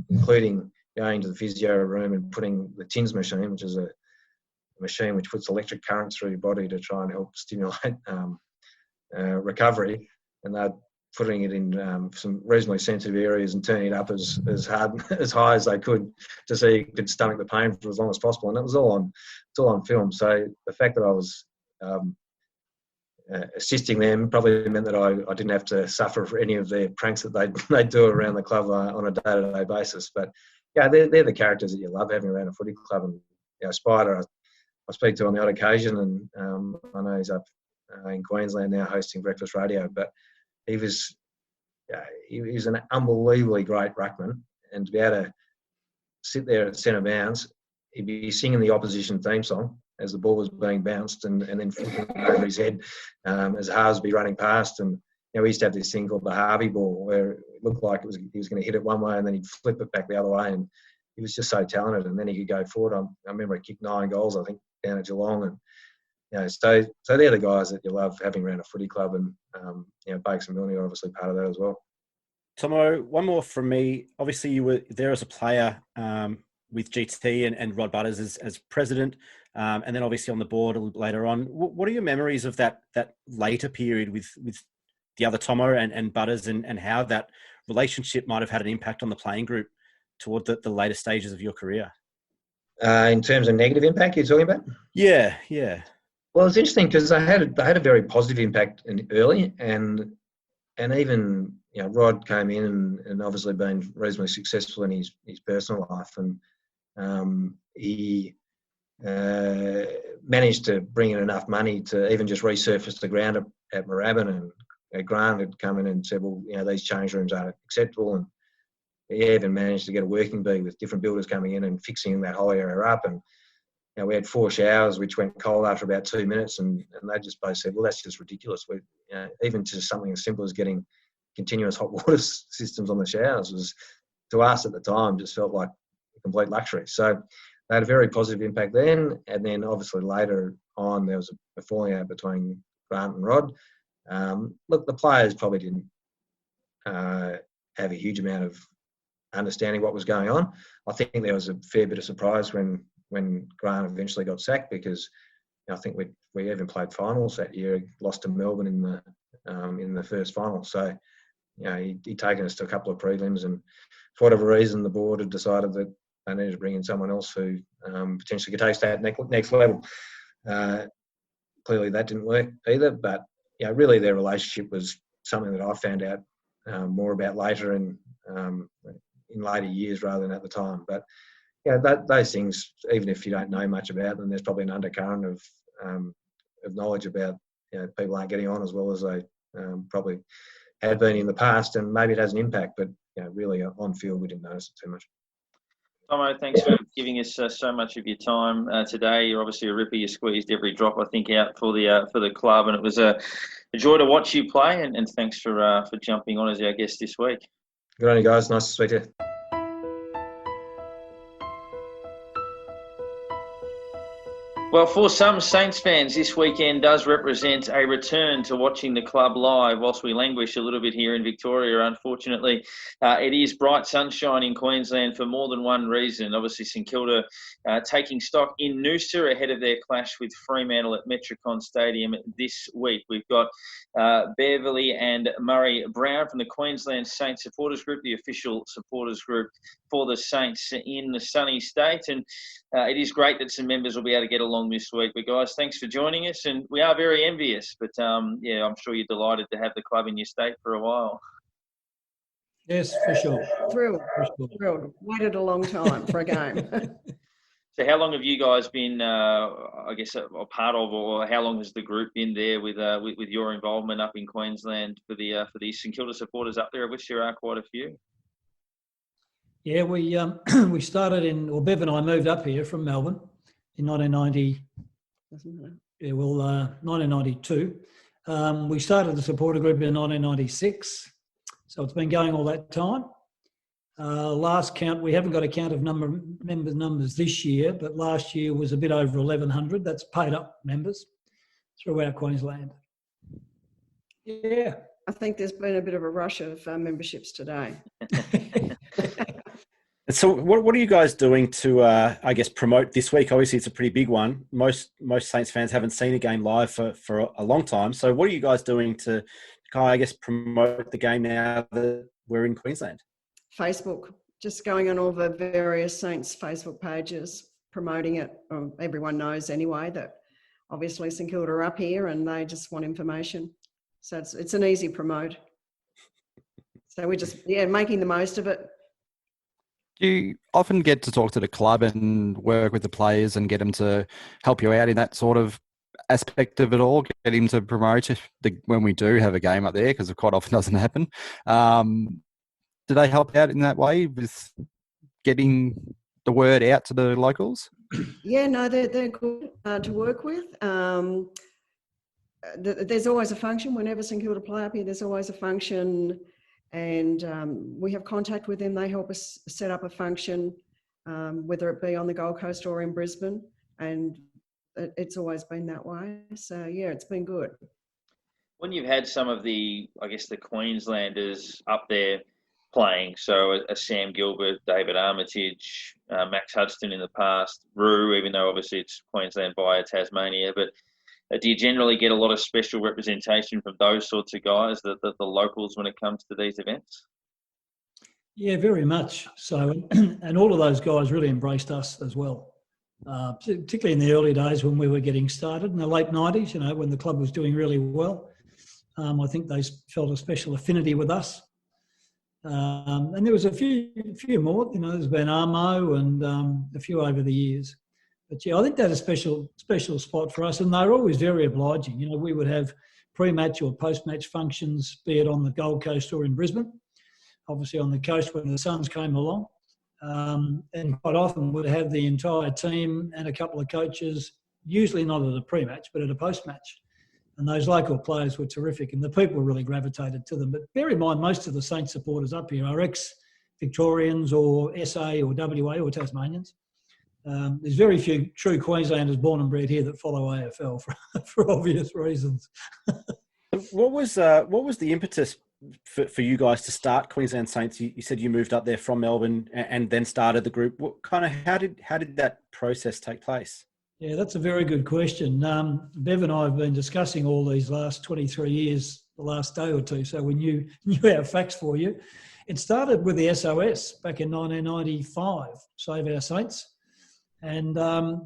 including going to the physio room and putting the TINS machine, which is a machine which puts electric currents through your body to try and help stimulate recovery, and they're putting it in some reasonably sensitive areas and turning it up as high as they could to see you could stomach the pain for as long as possible. And it was all on film. So the fact that I was assisting them probably meant that I didn't have to suffer for any of their pranks that they do around the club on a day-to-day basis. But yeah, they're the characters that you love having around a footy club. And Spider, I speak to on the odd occasion, and I know he's up in Queensland now hosting breakfast radio. But he was an unbelievably great ruckman, and to be able to sit there at centre bounce, he'd be singing the opposition theme song as the ball was being bounced, and then flipping over his head as Harves would be running past. And we used to have this thing called the Harvey ball, where it looked like he was going to hit it one way and then he'd flip it back the other way. And he was just so talented, and then he could go forward. I remember he kicked 9 goals, I think, down at Geelong. And so they're the guys that you love having around a footy club, and Bakes and Milne are obviously part of that as well. Tomo, one more from me. Obviously, you were there as a player with GT and Rod Butters as president, and then obviously on the board a little later on. What are your memories of that later period with the other Tomo and Butters, and how that relationship might have had an impact on the playing group toward the later stages of your career? In terms of negative impact, you're talking about? Yeah. Well, it's interesting because they had a very positive impact early, and even Rod came in and obviously been reasonably successful in his personal life, and he managed to bring in enough money to even just resurface the ground at Moorabbin, and Grant had come in and said, well, these change rooms aren't acceptable, and he even managed to get a working bee with different builders coming in and fixing that whole area up. And we had 4 showers which went cold after about 2 minutes, and they just both said, well, that's just ridiculous. Even just something as simple as getting continuous hot water systems on the showers was, to us at the time, just felt like a complete luxury. So they had a very positive impact then, and then obviously later on there was a falling out between Grant and Rod. Look, the players probably didn't have a huge amount of understanding what was going on. I think there was a fair bit of surprise when Grant eventually got sacked, because I think we even played finals that year, lost to Melbourne in the first final. So he'd taken us to a couple of prelims, and for whatever reason the board had decided that they needed to bring in someone else who potentially could take us to that next level. Clearly that didn't work either, but really their relationship was something that I found out more about later in later years rather than at the time. But those things, even if you don't know much about them, there's probably an undercurrent of knowledge about people aren't getting on as well as they probably had been in the past, and maybe it has an impact. But really on field, we didn't notice it too much. Tomo, thanks for giving us so much of your time today. You're obviously a ripper. You squeezed every drop, I think, out for the club, and it was a joy to watch you play. And thanks for jumping on as our guest this week. Good on you guys. Nice to speak to you. Well, for some Saints fans, this weekend does represent a return to watching the club live. Whilst we languish a little bit here in Victoria, unfortunately, it is bright sunshine in Queensland for more than one reason. Obviously, St Kilda taking stock in Noosa ahead of their clash with Fremantle at Metricon Stadium this week. We've got Beverley and Murray Browne from the Queensland Saints supporters group, the official supporters group for the Saints in the sunny state. And it is great that some members will be able to get along this week. But guys, thanks for joining us, and we are very envious. But I'm sure you're delighted to have the club in your state for a while. Yes, for sure. Thrilled. Thrilled. Waited a long time for a game. So how long have you guys been, a part of, or how long has the group been there with your involvement up in Queensland for the St Kilda supporters up there, of which there are quite a few? Yeah, we we started Bev and I moved up here from Melbourne in 1990. Yeah, 1992. We started the supporter group in 1996, so it's been going all that time. Last count, we haven't got a count of numbers this year, but last year was a bit over 1,100. That's paid up members throughout Queensland. Yeah. I think there's been a bit of a rush of memberships today. So what are you guys doing to, I guess, promote this week? Obviously, it's a pretty big one. Most Saints fans haven't seen a game live for a long time. So what are you guys doing to, I guess, promote the game now that we're in Queensland? Facebook, just going on all the various Saints Facebook pages, promoting it. Everyone knows anyway that obviously St Kilda are up here and they just want information. So it's an easy promote. So we're just, making the most of it. Do you often get to talk to the club and work with the players and get them to help you out in that sort of aspect of it all? Get him to promote when we do have a game up there, because it quite often doesn't happen. Do they help out in that way with getting the word out to the locals? Yeah, no, they're good to work with. There's always a function. Whenever St Kilda play up here, there's always a function. And we have contact with them. They help us set up a function, whether it be on the Gold Coast or in Brisbane. And it's always been that way. So, yeah, it's been good. When you've had some of the Queenslanders up there playing, so a Sam Gilbert, David Armitage, Max Hudson in the past, Roo, even though obviously it's Queensland via Tasmania, but do you generally get a lot of special representation from those sorts of guys, the locals, when it comes to these events? Yeah, very much so. And all of those guys really embraced us as well, particularly in the early days when we were getting started in the late 90s, when the club was doing really well. I think they felt a special affinity with us. And there was a few more, there's been Armo and a few over the years. But yeah, I think that's a special spot for us, and they're always very obliging. We would have pre-match or post-match functions, be it on the Gold Coast or in Brisbane. Obviously on the coast when the Suns came along, and quite often would have the entire team and a couple of coaches, usually not at a pre-match, but at a post-match. And those local players were terrific, and the people really gravitated to them. But bear in mind, most of the Saints supporters up here are ex-Victorians or SA or WA or Tasmanians. There's very few true Queenslanders born and bred here that follow AFL for obvious reasons. What was the impetus for you guys to start Queensland Saints? You said you moved up there from Melbourne and then started the group. How did that process take place? Yeah, that's a very good question. Bev and I have been discussing all these last 23 years, the last day or two, so we knew our facts for you. It started with the SOS back in 1995, Save Our Saints. And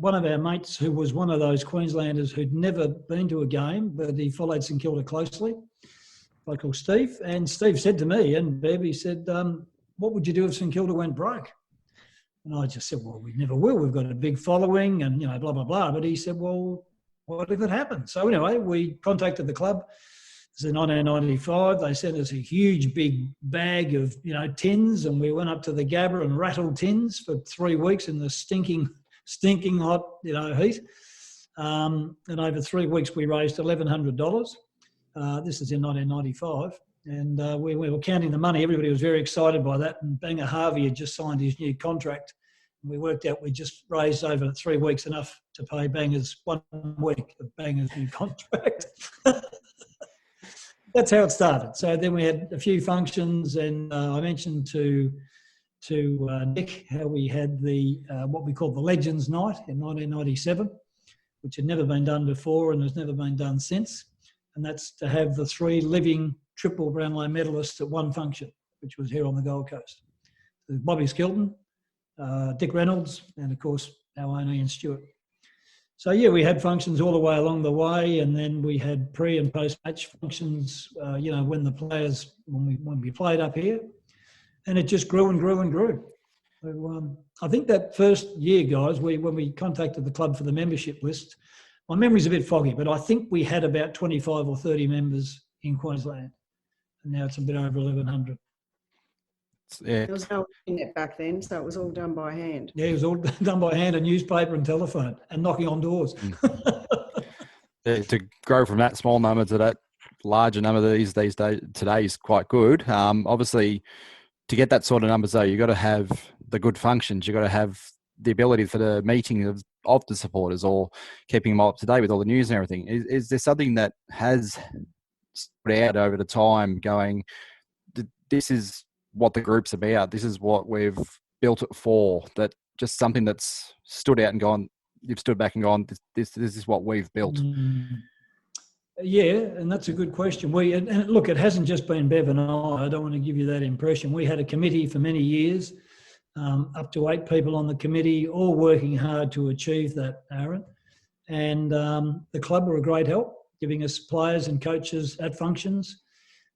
one of our mates, who was one of those Queenslanders who'd never been to a game, but he followed St Kilda closely, a guy called Steve. And Steve said to me, and Bev, he said, what would you do if St Kilda went broke? And I just said, well, we never will. We've got a big following and, blah, blah, blah. But he said, well, what if it happened? So anyway, we contacted the club. This is in 1995. They sent us a huge big bag of, tins, and we went up to the Gabba and rattled tins for 3 weeks in the stinking hot, heat. And over 3 weeks, we raised $1,100. This is in 1995. And we were counting the money. Everybody was very excited by that. And Banger Harvey had just signed his new contract. And we worked out we just raised over 3 weeks enough to pay Banger's 1 week of Banger's new contract. That's how it started. So then we had a few functions, and I mentioned to Nick how we had the what we called the Legends Night in 1997, which had never been done before and has never been done since. And that's to have the 3 living triple Brownlow medalists at one function, which was here on the Gold Coast. So Bobby Skilton, Dick Reynolds, and of course our own Ian Stewart. So yeah, we had functions all the way along the way, and then we had pre and post match functions. When the players when we played up here, and it just grew and grew and grew. So, I think that first year, guys, when we contacted the club for the membership list, my memory's a bit foggy, but I think we had about 25 or 30 members in Queensland, and now it's a bit over 1,100. There was no internet back then, so it was all done by hand. Yeah, it was all done by hand and newspaper and telephone and knocking on doors. To grow from that small number to that larger number these days today is quite good. Obviously, to get that sort of numbers, though, you've got to have the good functions. You've got to have the ability for the meeting of the supporters or keeping them up to date with all the news and everything. Is there something that has stood out over the time going, this is what the group's about, this is what we've built it for, that just something that's stood out and gone, you've stood back and gone, this is what we've built? Yeah, and that's a good question. And look, it hasn't just been Bev and I don't want to give you that impression. We had a committee for many years, up to 8 people on the committee, all working hard to achieve that, Aaron. And the club were a great help, giving us players and coaches at functions.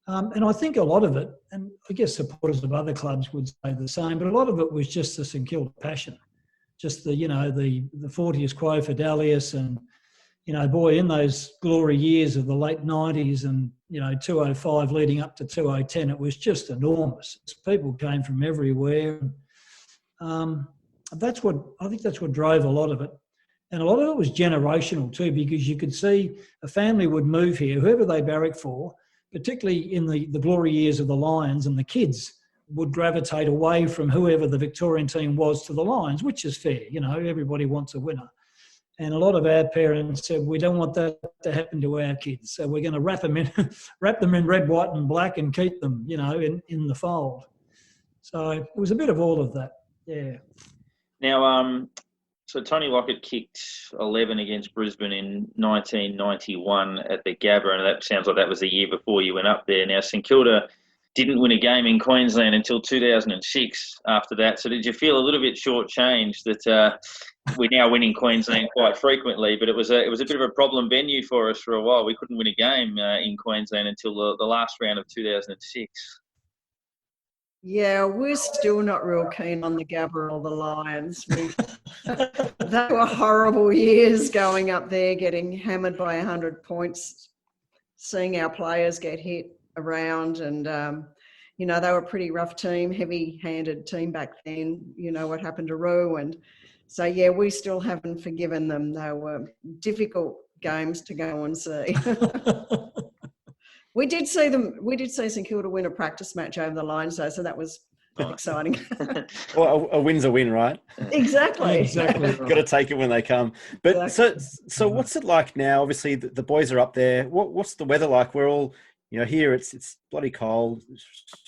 And I think a lot of it, and I guess supporters of other clubs would say the same, but a lot of it was just the St Kilda passion, just the 40th quo for Dalius, and boy, in those glory years of the late 90s and 205 leading up to 2010, it was just enormous. People came from everywhere. I think that's what drove a lot of it. And a lot of it was generational too, because you could see a family would move here, whoever they barrack for, particularly in the glory years of the Lions, and the kids would gravitate away from whoever the Victorian team was to the Lions, which is fair. Everybody wants a winner. And a lot of our parents said, we don't want that to happen to our kids. So we're going to wrap them in red, white and black and keep them, in the fold. So it was a bit of all of that. Yeah. Now, so Tony Lockett kicked 11 against Brisbane in 1991 at the Gabba, and that sounds like that was the year before you went up there. Now, St Kilda didn't win a game in Queensland until 2006 after that. So did you feel a little bit shortchanged that we're now winning Queensland quite frequently, but it was a bit of a problem venue for us for a while. We couldn't win a game in Queensland until the last round of 2006. Yeah, we're still not real keen on the Gabba or the Lions. They were horrible years going up there, getting hammered by 100 points, seeing our players get hit around, and they were a pretty rough team, heavy-handed team back then. You know what happened to Roo, and so yeah, we still haven't forgiven them. They were difficult games to go and see. We did see St Kilda win a practice match over the Lions, though, so that was exciting. Well, a win's a win, right? Exactly. Got to take it when they come. But exactly. So what's it like now? Obviously, the boys are up there. What's the weather like? We're all, here it's bloody cold, it's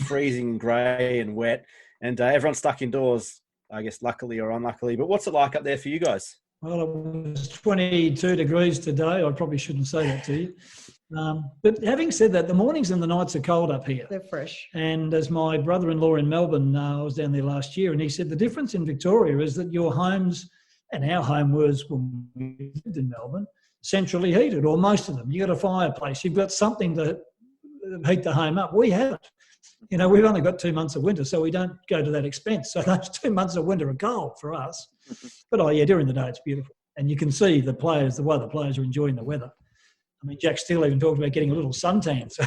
freezing, grey and wet, and everyone's stuck indoors, I guess, luckily or unluckily. But what's it like up there for you guys? Well, it was 22 degrees today. I probably shouldn't say that to you. But having said that, the mornings and the nights are cold up here. They're fresh. And as my brother-in-law in Melbourne, I was down there last year, and he said the difference in Victoria is that your homes, and our home was when we lived in Melbourne, centrally heated, or most of them. You've got a fireplace. You've got something to heat the home up. We haven't. We've only got 2 months of winter, so we don't go to that expense. So those 2 months of winter are cold for us. But, during the day it's beautiful. And you can see the way the players are enjoying the weather. I mean, Jack Steele even talked about getting a little suntan. So.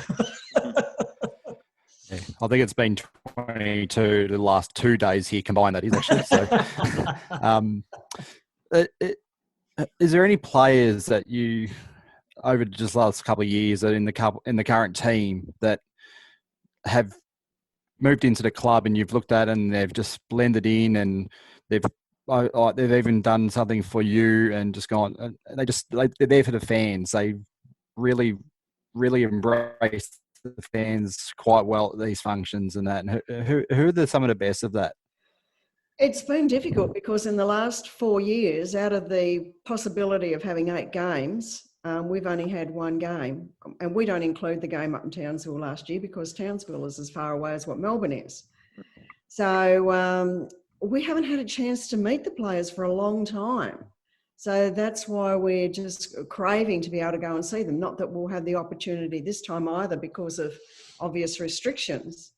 Yeah, I think it's been 22 the last 2 days here combined, that is actually. So, is there any players that you, over just the last couple of years, that in the current team that have moved into the club and you've looked at and they've just blended in and they've even done something for you and just gone, they're there for the fans. They really, really embrace the fans quite well at these functions and that. And who are some of the best of that? It's been difficult because in the last 4 years, out of the possibility of having 8 games, we've only had 1 game. And we don't include the game up in Townsville last year because Townsville is as far away as what Melbourne is. So we haven't had a chance to meet the players for a long time. So that's why we're just craving to be able to go and see them. Not that we'll have the opportunity this time either because of obvious restrictions.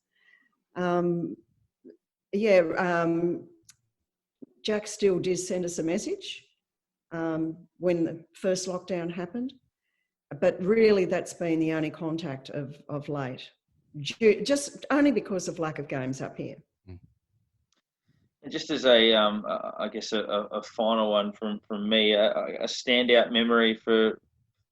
Jack Steele did send us a message when the first lockdown happened. But really that's been the only contact of late, just only because of lack of games up here. And just as I guess a final one from me, a standout memory for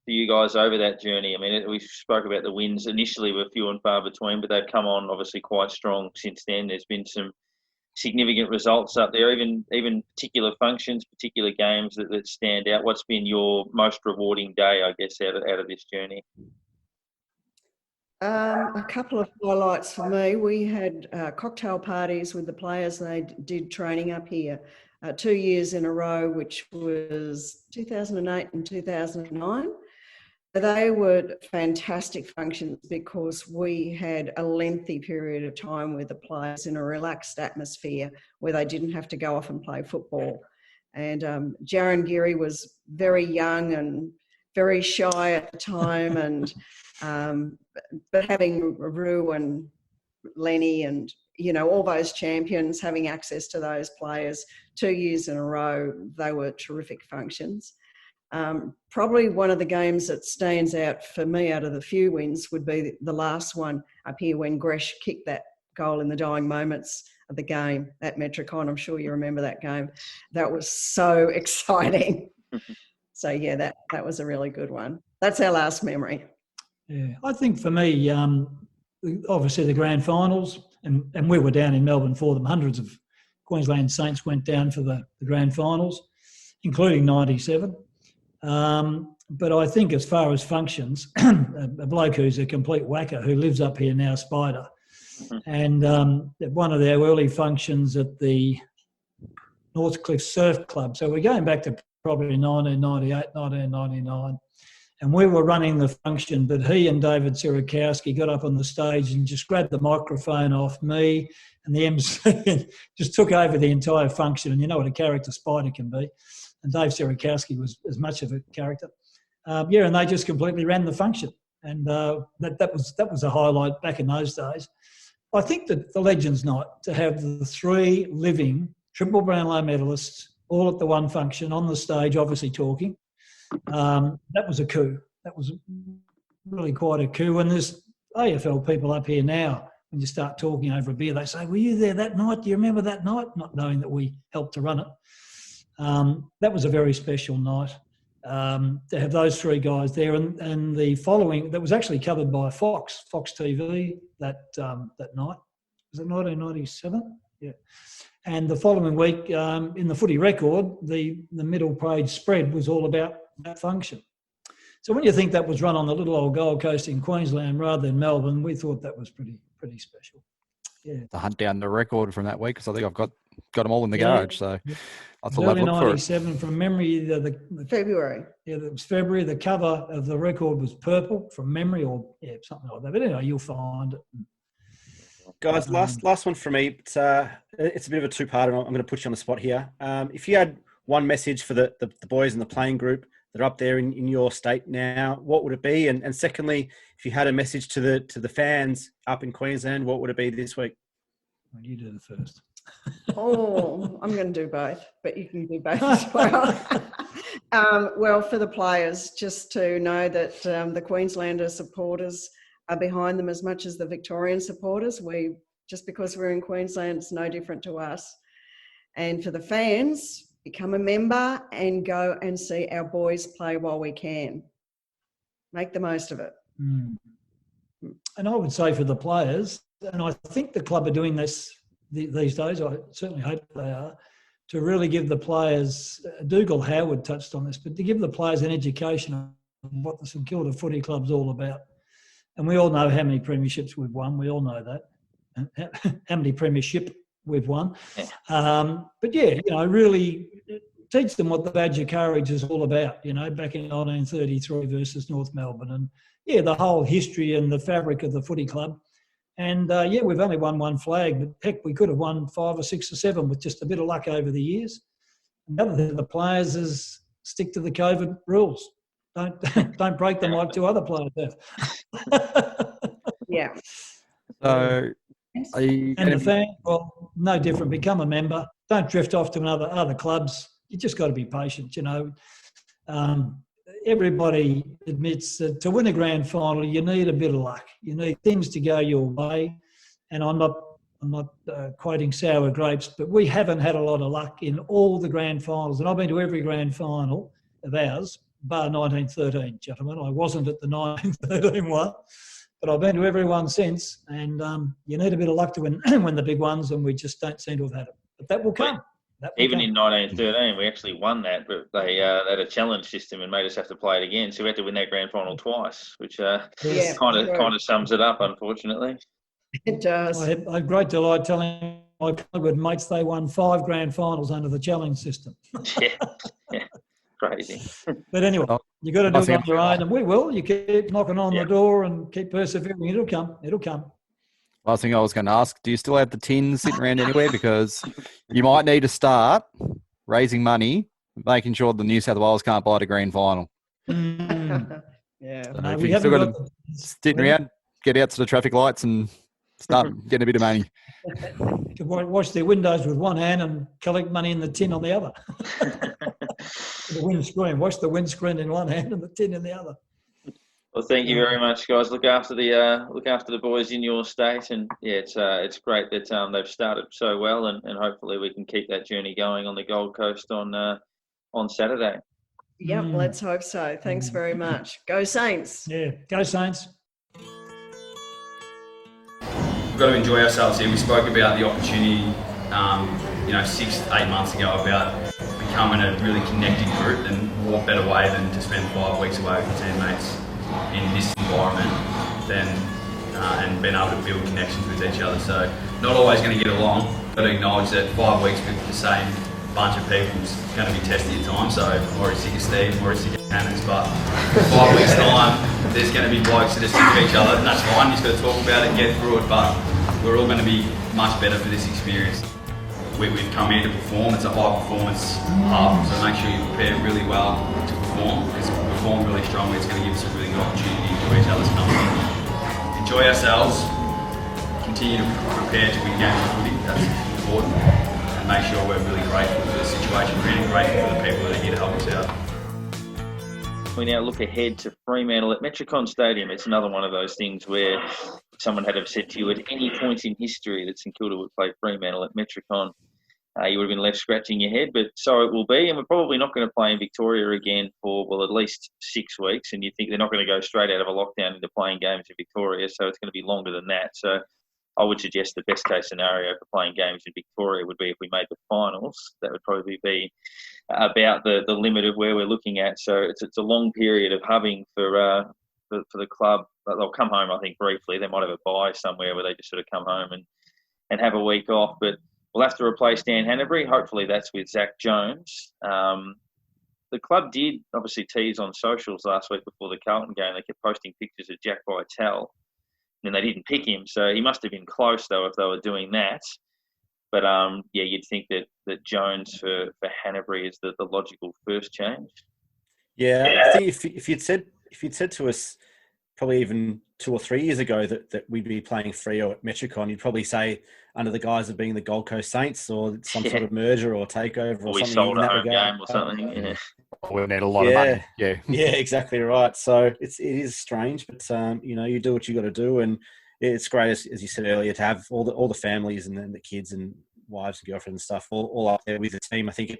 you guys over that journey. I mean, we spoke about the wins initially were few and far between, but they've come on obviously quite strong since then. There's been some significant results up there, even particular functions, particular games that stand out. What's been your most rewarding day, I guess, out of this journey? A couple of highlights for me. We had cocktail parties with the players. They did training up here 2 years in a row, which was 2008 and 2009. They were fantastic functions because we had a lengthy period of time with the players in a relaxed atmosphere where they didn't have to go off and play football. And Jaron Geary was very young and very shy at the time, and but having Rue and Lenny and, you know, all those champions, having access to those players 2 years in a row, they were terrific functions. Probably one of the games that stands out for me out of the few wins would be the last one up here when Gresh kicked that goal in the dying moments of the game at Metricon. I'm sure you remember that game. That was so exciting. So, yeah, that was a really good one. That's our last memory. Yeah, I think for me, obviously the grand finals, and we were down in Melbourne for them. Hundreds of Queensland Saints went down for the grand finals, including 97. But I think as far as functions, a bloke who's a complete whacker who lives up here now, Spider, and one of their early functions at the Northcliffe Surf Club. So we're going back to probably 1998, 1999. And we were running the function, but he and David Sirakowski got up on the stage and just grabbed the microphone off me and the MC and just took over the entire function. And you know what a character Spider can be. And Dave Sirakowski was as much of a character. And they just completely ran the function. And that was a highlight back in those days. I think that the Legends Night, to have the three living triple Brownlow medalists all at the one function on the stage, obviously talking, that was a coup. That was really quite a coup. And there's AFL people up here now, when you start talking over a beer, they say, were you there that night? Do you remember that night? Not knowing that we helped to run it. That was a very special night to have those three guys there. And the following, that was actually covered by Fox TV that night. Was it 1997? Yeah. And the following week, in the Footy Record, the middle page spread was all about that function. So when you think that was run on the little old Gold Coast in Queensland rather than Melbourne, we thought that was pretty special. Yeah. To hunt down the record from that week, because I think I've got them all in the garage. So I thought I'd look for it. 97 from memory. The February. Yeah, it was February. The cover of the record was purple from memory, or something like that. But anyway, you'll find it. Guys, last one from me. It's a bit of a two-parter. I'm going to put you on the spot here. If you had one message for the boys in the playing group that are up there in your state now, what would it be? And secondly, if you had a message to the fans up in Queensland, what would it be this week? Well, you do the first. Oh, I'm going to do both, but you can do both as well. Well, for the players, just to know that the Queenslander supporters are behind them as much as the Victorian supporters. Just because we're in Queensland, it's no different to us. And for the fans, become a member and go and see our boys play while we can. Make the most of it. Mm. And I would say for the players, and I think the club are doing this these days, I certainly hope they are, to really give the players, Dougal Howard touched on this, but to give the players an education on what the St Kilda Footy Club's all about. And we all know how many premierships we've won. We all know that. How many premiership we've won. But yeah, really teach them what the Badge of Courage is all about, back in 1933 versus North Melbourne. And yeah, the whole history and the fabric of the footy club. And we've only won one flag, but heck, we could have won 5 or 6 or 7 with just a bit of luck over the years. And the other thing, the players is stick to the COVID rules. Don't break them like 2 other players have. Yeah. So, and the fan, well, no different. Become a member. Don't drift off to other clubs. You just got to be patient. Everybody admits that to win a grand final, you need a bit of luck. You need things to go your way. And I'm I'm not quoting sour grapes, but we haven't had a lot of luck in all the grand finals. And I've been to every grand final of ours, bar 1913, gentlemen. I wasn't at the 1913 one, but I've been to every one since. And you need a bit of luck to win the big ones, and we just don't seem to have had it. But that will come. Even in 1913, we actually won that, but they had a challenge system and made us have to play it again. So we had to win that grand final twice, which kind of sums it up, unfortunately. It does. I had great delight telling my Collingwood mates they won 5 grand finals under the challenge system. yeah, crazy. But anyway, you got to do it on your own, and we will. You keep knocking on the door and keep persevering. It'll come. It'll come. Last thing I was going to ask, do you still have the tins sitting around anywhere? Because you might need to start raising money, making sure the New South Wales can't buy the grand final. Yeah. So if you still got to sit around, get out to the traffic lights and start getting a bit of money. To wash their windows with one hand and collect money in the tin on the other. The windscreen. Wash the windscreen in one hand and the tin in the other. Well, thank you very much, guys. Look after the boys in your state, and it's great that they've started so well, and hopefully we can keep that journey going on the Gold Coast on Saturday. Yep, let's hope so. Thanks very much. Go Saints. Yeah, go Saints. We've got to enjoy ourselves here. We spoke about the opportunity, 6-8 months ago about becoming a really connected group, and what better way than to spend 5 weeks away with your teammates in this environment and being able to build connections with each other. So not always going to get along, but acknowledge that 5 weeks with the same bunch of people is going to be testy at times. So I'm already sick of Steve, I'm already sick of Hannah's, but in 5 weeks time there's going to be blokes that are sick of each other, and that's fine. You just got to talk about it, get through it, but we're all going to be much better for this experience. We've come here to perform. It's a high performance hub, so make sure you prepare really well to perform. Because if we perform really strongly, it's going to give us a really good opportunity to enjoy each other's company. Enjoy ourselves, continue to prepare to win games of footy, that's important, and make sure we're really grateful for the situation we're in, grateful for the people that are here to help us out. We now look ahead to Fremantle at Metricon Stadium. It's another one of those things where someone had have said to you at any point in history that St Kilda would play Fremantle at Metricon, you would have been left scratching your head, but so it will be. And we're probably not going to play in Victoria again for, at least 6 weeks. And you think they're not going to go straight out of a lockdown into playing games in Victoria, so it's going to be longer than that. So I would suggest the best case scenario for playing games in Victoria would be if we made the finals. That would probably be about the limit of where we're looking at. So it's a long period of hubbing for the club. They'll come home, I think, briefly. They might have a bye somewhere where they just sort of come home and have a week off. But we'll have to replace Dan Hanbury. Hopefully that's with Zach Jones. The club did obviously tease on socials last week before the Carlton game. They kept posting pictures of Jack Vitale, and they didn't pick him. So he must have been close, though, if they were doing that. But, you'd think that Jones for Hanbury is the logical first change. Yeah, I think if you'd said to us probably even 2 or 3 years ago that we'd be playing Freo at Metricon, you'd probably say under the guise of being the Gold Coast Saints or some sort of merger or takeover or something. We sold a home game or something. Yeah. We need a lot of money. Yeah. Yeah, exactly right. So it is strange, but you do what you got to do, and it's great as you said earlier to have all the families and then the kids and wives and girlfriends and stuff all up there with the team. I think it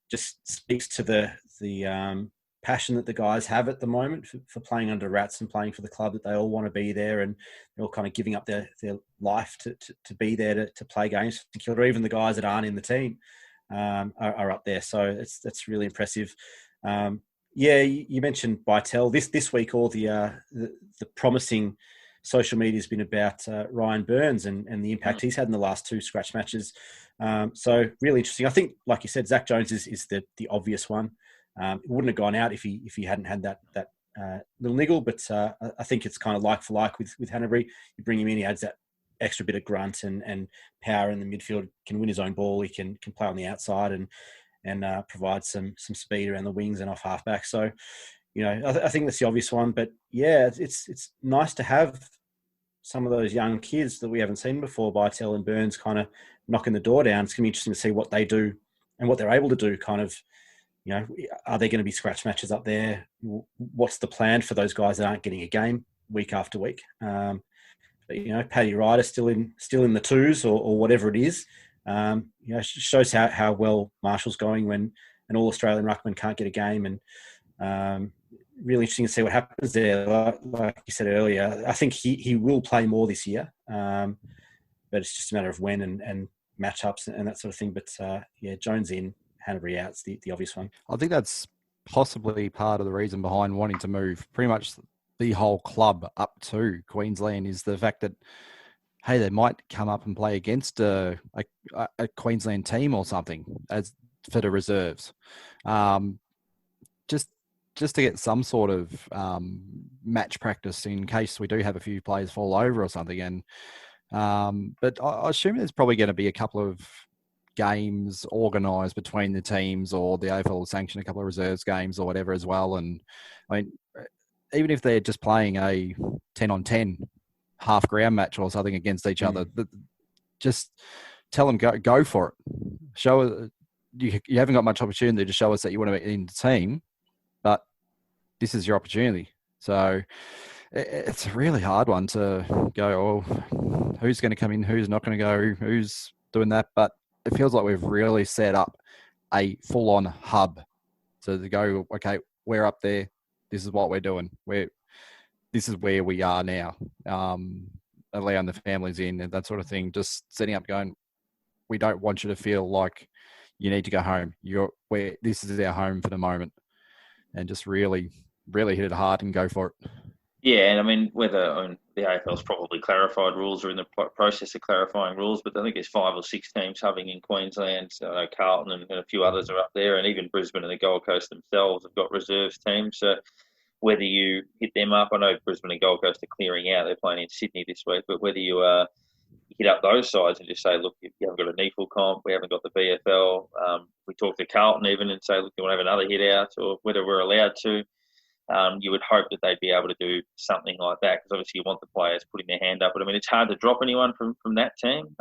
just speaks to the passion that the guys have at the moment for playing under Rats and playing for the club, that they all want to be there and they're all kind of giving up their life to be there to play games for St Kilda. Even the guys that aren't in the team are up there. So that's really impressive. You mentioned Vitale. This week, all the promising social media has been about Ryan Burns and the impact he's had in the last 2 scratch matches. So really interesting. I think, like you said, Zach Jones is the obvious one. It wouldn't have gone out if he hadn't had that little niggle, but I think it's kind of like for like with Hanbury. You bring him in, he adds that extra bit of grunt and power in the midfield. Can win his own ball. He can play on the outside and provide some speed around the wings and off halfback. So, I think that's the obvious one. But yeah, it's nice to have some of those young kids that we haven't seen before, Vitale and Burns, kind of knocking the door down. It's going to be interesting to see what they do and what they're able to do. Kind of, are there going to be scratch matches up there? What's the plan for those guys that aren't getting a game week after week? But Paddy Ryder still in the twos or whatever it is. Shows how well Marshall's going when an All-Australian ruckman can't get a game, and really interesting to see what happens there. Like you said earlier, I think he will play more this year, but it's just a matter of when and matchups and that sort of thing. But Jones in, Hanbury out's the obvious one. I think that's possibly part of the reason behind wanting to move pretty much the whole club up to Queensland is the fact that, hey, they might come up and play against a Queensland team or something as for the reserves. Just to get some sort of match practice in case we do have a few players fall over or something. And but I assume there's probably going to be a couple of games organised between the teams, or the AFL will sanction a couple of reserves games or whatever as well. And I mean, even if they're just playing a 10-on-10 half ground match or something against each other, just tell them go for it. Show you haven't got much opportunity to show us that you want to be in the team, but this is your opportunity. So it's a really hard one to go, who's going to come in, who's not going to go, who's doing that. But it feels like we've really set up a full-on hub. So to go, okay, we're up there. This is what we're doing. This is where we are now. Allowing the families in and that sort of thing. Just setting up, going, we don't want you to feel like you need to go home. This is our home for the moment. And just really, really hit it hard and go for it. Yeah, and I mean, the AFL's probably clarified rules or in the process of clarifying rules, but I think there's 5 or 6 teams hubbing in Queensland. So I know Carlton and a few others are up there, and even Brisbane and the Gold Coast themselves have got reserves teams. So whether you hit them up, I know Brisbane and Gold Coast are clearing out. They're playing in Sydney this week, but whether you hit up those sides and just say, look, you haven't got a NEFL comp, we haven't got the BFL. We talk to Carlton even and say, look, you want to have another hit out, or whether we're allowed to. You would hope that they'd be able to do something like that, because obviously you want the players putting their hand up. But I mean, it's hard to drop anyone from that team.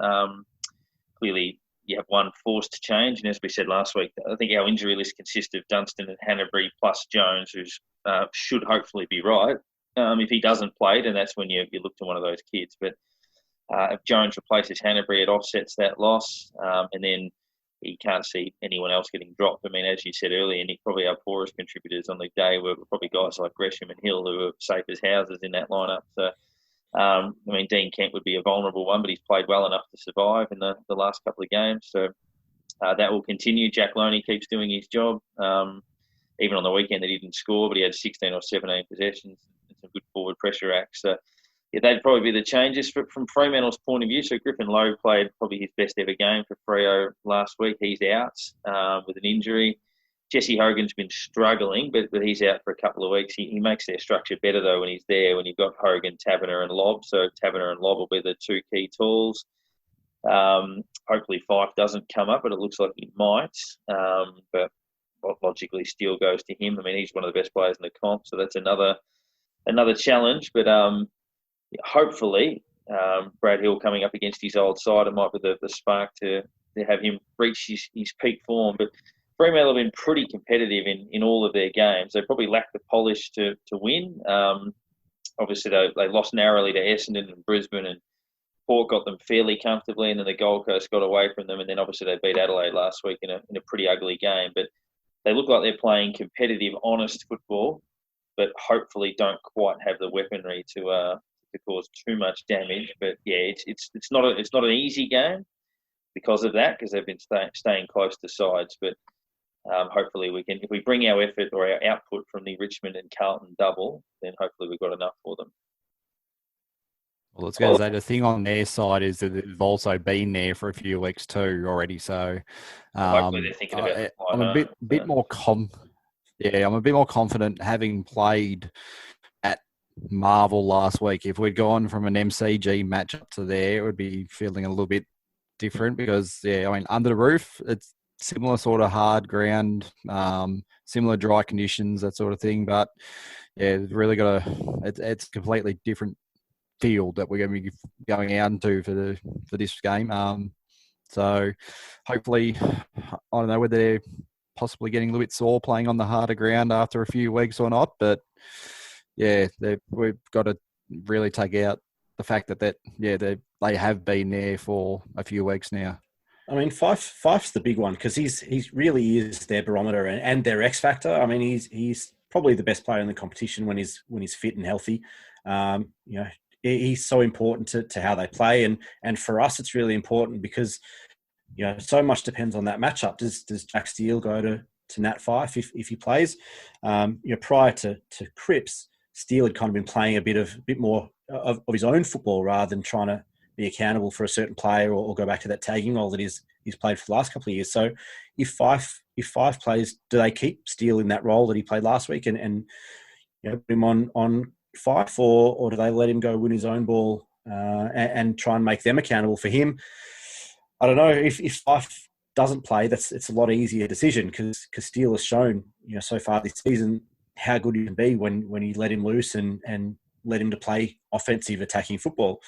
Clearly, you have one forced change, and as we said last week, I think our injury list consists of Dunstan and Hanbury plus Jones, who should hopefully be right. If he doesn't play, then that's when you look to one of those kids. But if Jones replaces Hanbury, it offsets that loss, and then you can't see anyone else getting dropped. I mean, as you said earlier, Nick, probably our poorest contributors on the day were probably guys like Gresham and Hill, who are safe as houses in that lineup. So, I mean, Dean Kent would be a vulnerable one, but he's played well enough to survive in the last couple of games. So that will continue. Jack Loney keeps doing his job. Even on the weekend that he didn't score, but he had 16 or 17 possessions and some good forward pressure acts. So, yeah, they'd probably be the changes from Fremantle's point of view. So Griffin Lowe played probably his best ever game for Freo last week. He's out with an injury. Jesse Hogan's been struggling, but he's out for a couple of weeks. He makes their structure better, though, when he's there, when you've got Hogan, Taverner and Lobb. So Taverner and Lobb will be the 2 key tools. Hopefully Fife doesn't come up, but it looks like he might. But logically, Steele goes to him. I mean, he's one of the best players in the comp, so that's another challenge. But hopefully, Brad Hill coming up against his old side, it might be the spark to have him reach his peak form. But Fremantle have been pretty competitive in all of their games. They probably lack the polish to win. Obviously, they lost narrowly to Essendon and Brisbane, and Port got them fairly comfortably, and then the Gold Coast got away from them. And then obviously they beat Adelaide last week in a pretty ugly game. But they look like they're playing competitive, honest football, but hopefully don't quite have the weaponry to cause too much damage. But yeah, it's not an easy game because of that, because they've been staying close to sides. But hopefully we can, if we bring our effort or our output from the Richmond and Carlton double, then hopefully we've got enough for them. Well, it's going to say the thing on their side is that they've also been there for a few weeks too already. So hopefully they're thinking about I'm a bit more I'm a bit more confident having played at Marvel last week. If we'd gone from an MCG match up to there, it would be feeling a little bit different because, I mean, under the roof, it's similar sort of hard ground, similar dry conditions, that sort of thing. But yeah, it's really got it's completely different field that we're going to be going out into for this game. So hopefully, I don't know whether they're possibly getting a little bit sore playing on the harder ground after a few weeks or not, but yeah, we've got to really take out the fact that they have been there for a few weeks now. I mean, Fife's the big one because he's really is their barometer and their X factor. I mean, he's probably the best player in the competition when he's fit and healthy. He's so important to how they play, and for us, it's really important because so much depends on that matchup. Does Jack Steele go to Nat Fife if he plays? Prior to Cripps, Steele had kind of been playing a bit more of his own football rather than trying to be accountable for a certain player or go back to that tagging role that he's played for the last couple of years. So if Fife plays, do they keep Steele in that role that he played last week and put him on Fife, or do they let him go win his own ball and try and make them accountable for him? I don't know. If Fife doesn't play, it's a lot easier decision because Steele has shown so far this season how good he can be when you let him loose and let him to play offensive attacking football.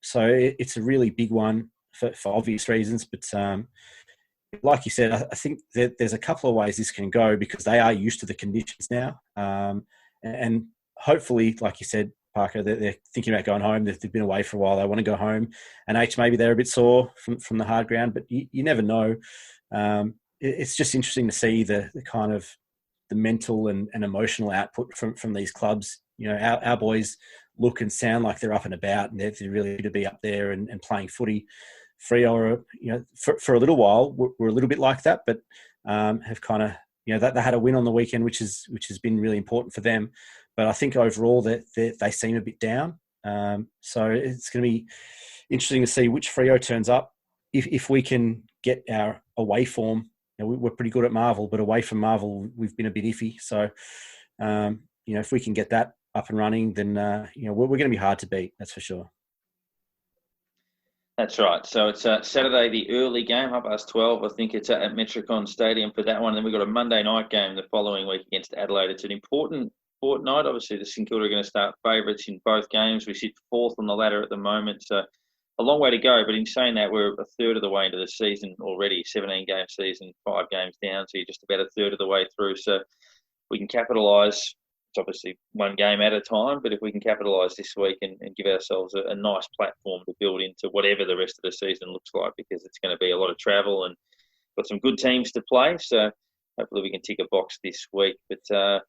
So it's a really big one for obvious reasons. But like you said, I think that there's a couple of ways this can go because they are used to the conditions now. And hopefully, like you said, Parker, they're thinking about going home. They've been away for a while. They want to go home. And maybe they're a bit sore from the hard ground, but you never know. It's just interesting to see the kind of the mental and emotional output from these clubs. Our boys look and sound like they're up and about, and they're really to be up there and playing footy. Freo, for a little while, we're a little bit like that, but have kind of, they had a win on the weekend, which has been really important for them. But I think overall they seem a bit down. So it's going to be interesting to see which Freo turns up. If we can get our away form, we're pretty good at Marvel, but away from Marvel, we've been a bit iffy. So, if we can get that up and running, then, we're going to be hard to beat. That's for sure. That's right. So it's Saturday, the early game, 12:30. I think it's at Metricon Stadium for that one. And then we've got a Monday night game the following week against Adelaide. It's an important fortnight. Obviously, the St Kilda are going to start favourites in both games. We sit fourth on the ladder at the moment. So a long way to go. But in saying that, we're a third of the way into the season already. 17-game season, 5 games down. So you're just about a third of the way through. So we can capitalise. It's obviously one game at a time, but if we can capitalise this week and give ourselves a nice platform to build into whatever the rest of the season looks like, because it's going to be a lot of travel and got some good teams to play. So hopefully we can tick a box this week. But good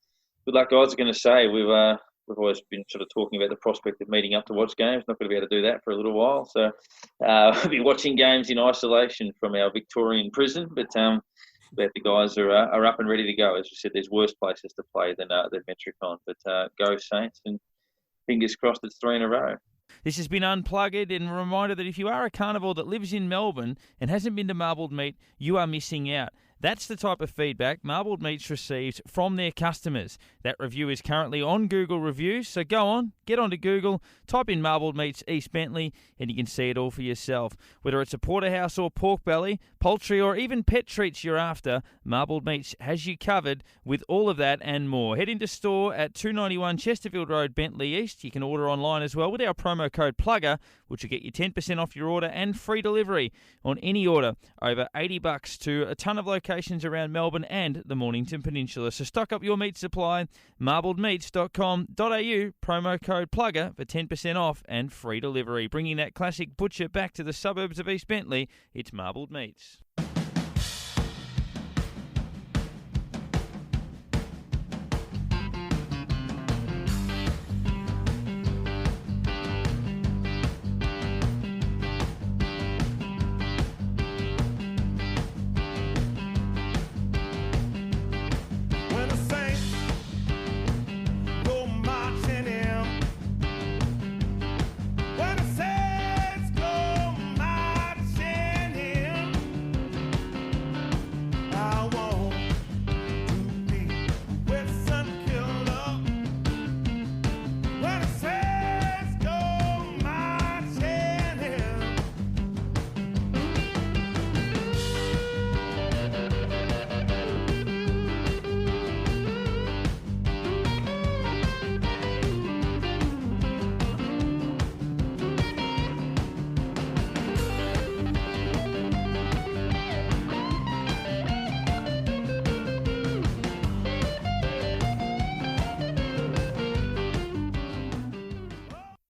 luck, guys. I'm going to say we've always been sort of talking about the prospect of meeting up to watch games. Not going to be able to do that for a little while. So we'll be watching games in isolation from our Victorian prison, but the guys are up and ready to go. As you said, there's worse places to play than Metricon. But go Saints, and fingers crossed it's 3 in a row. This has been Unplugged, and a reminder that if you are a carnivore that lives in Melbourne and hasn't been to Marbled Meat, you are missing out. That's the type of feedback Marbled Meats receives from their customers. That review is currently on Google Reviews, so go on, get onto Google, type in Marbled Meats East Bentley, and you can see it all for yourself. Whether it's a porterhouse or pork belly, poultry or even pet treats you're after, Marbled Meats has you covered with all of that and more. Head into store at 291 Chesterfield Road, Bentley East. You can order online as well with our promo code PLUGGER, which will get you 10% off your order and free delivery on any order over $80 to a ton of locations around Melbourne and the Mornington Peninsula. So stock up your meat supply, marbledmeats.com.au, promo code PLUGGER for 10% off and free delivery. Bringing that classic butcher back to the suburbs of East Bentley, it's Marbled Meats.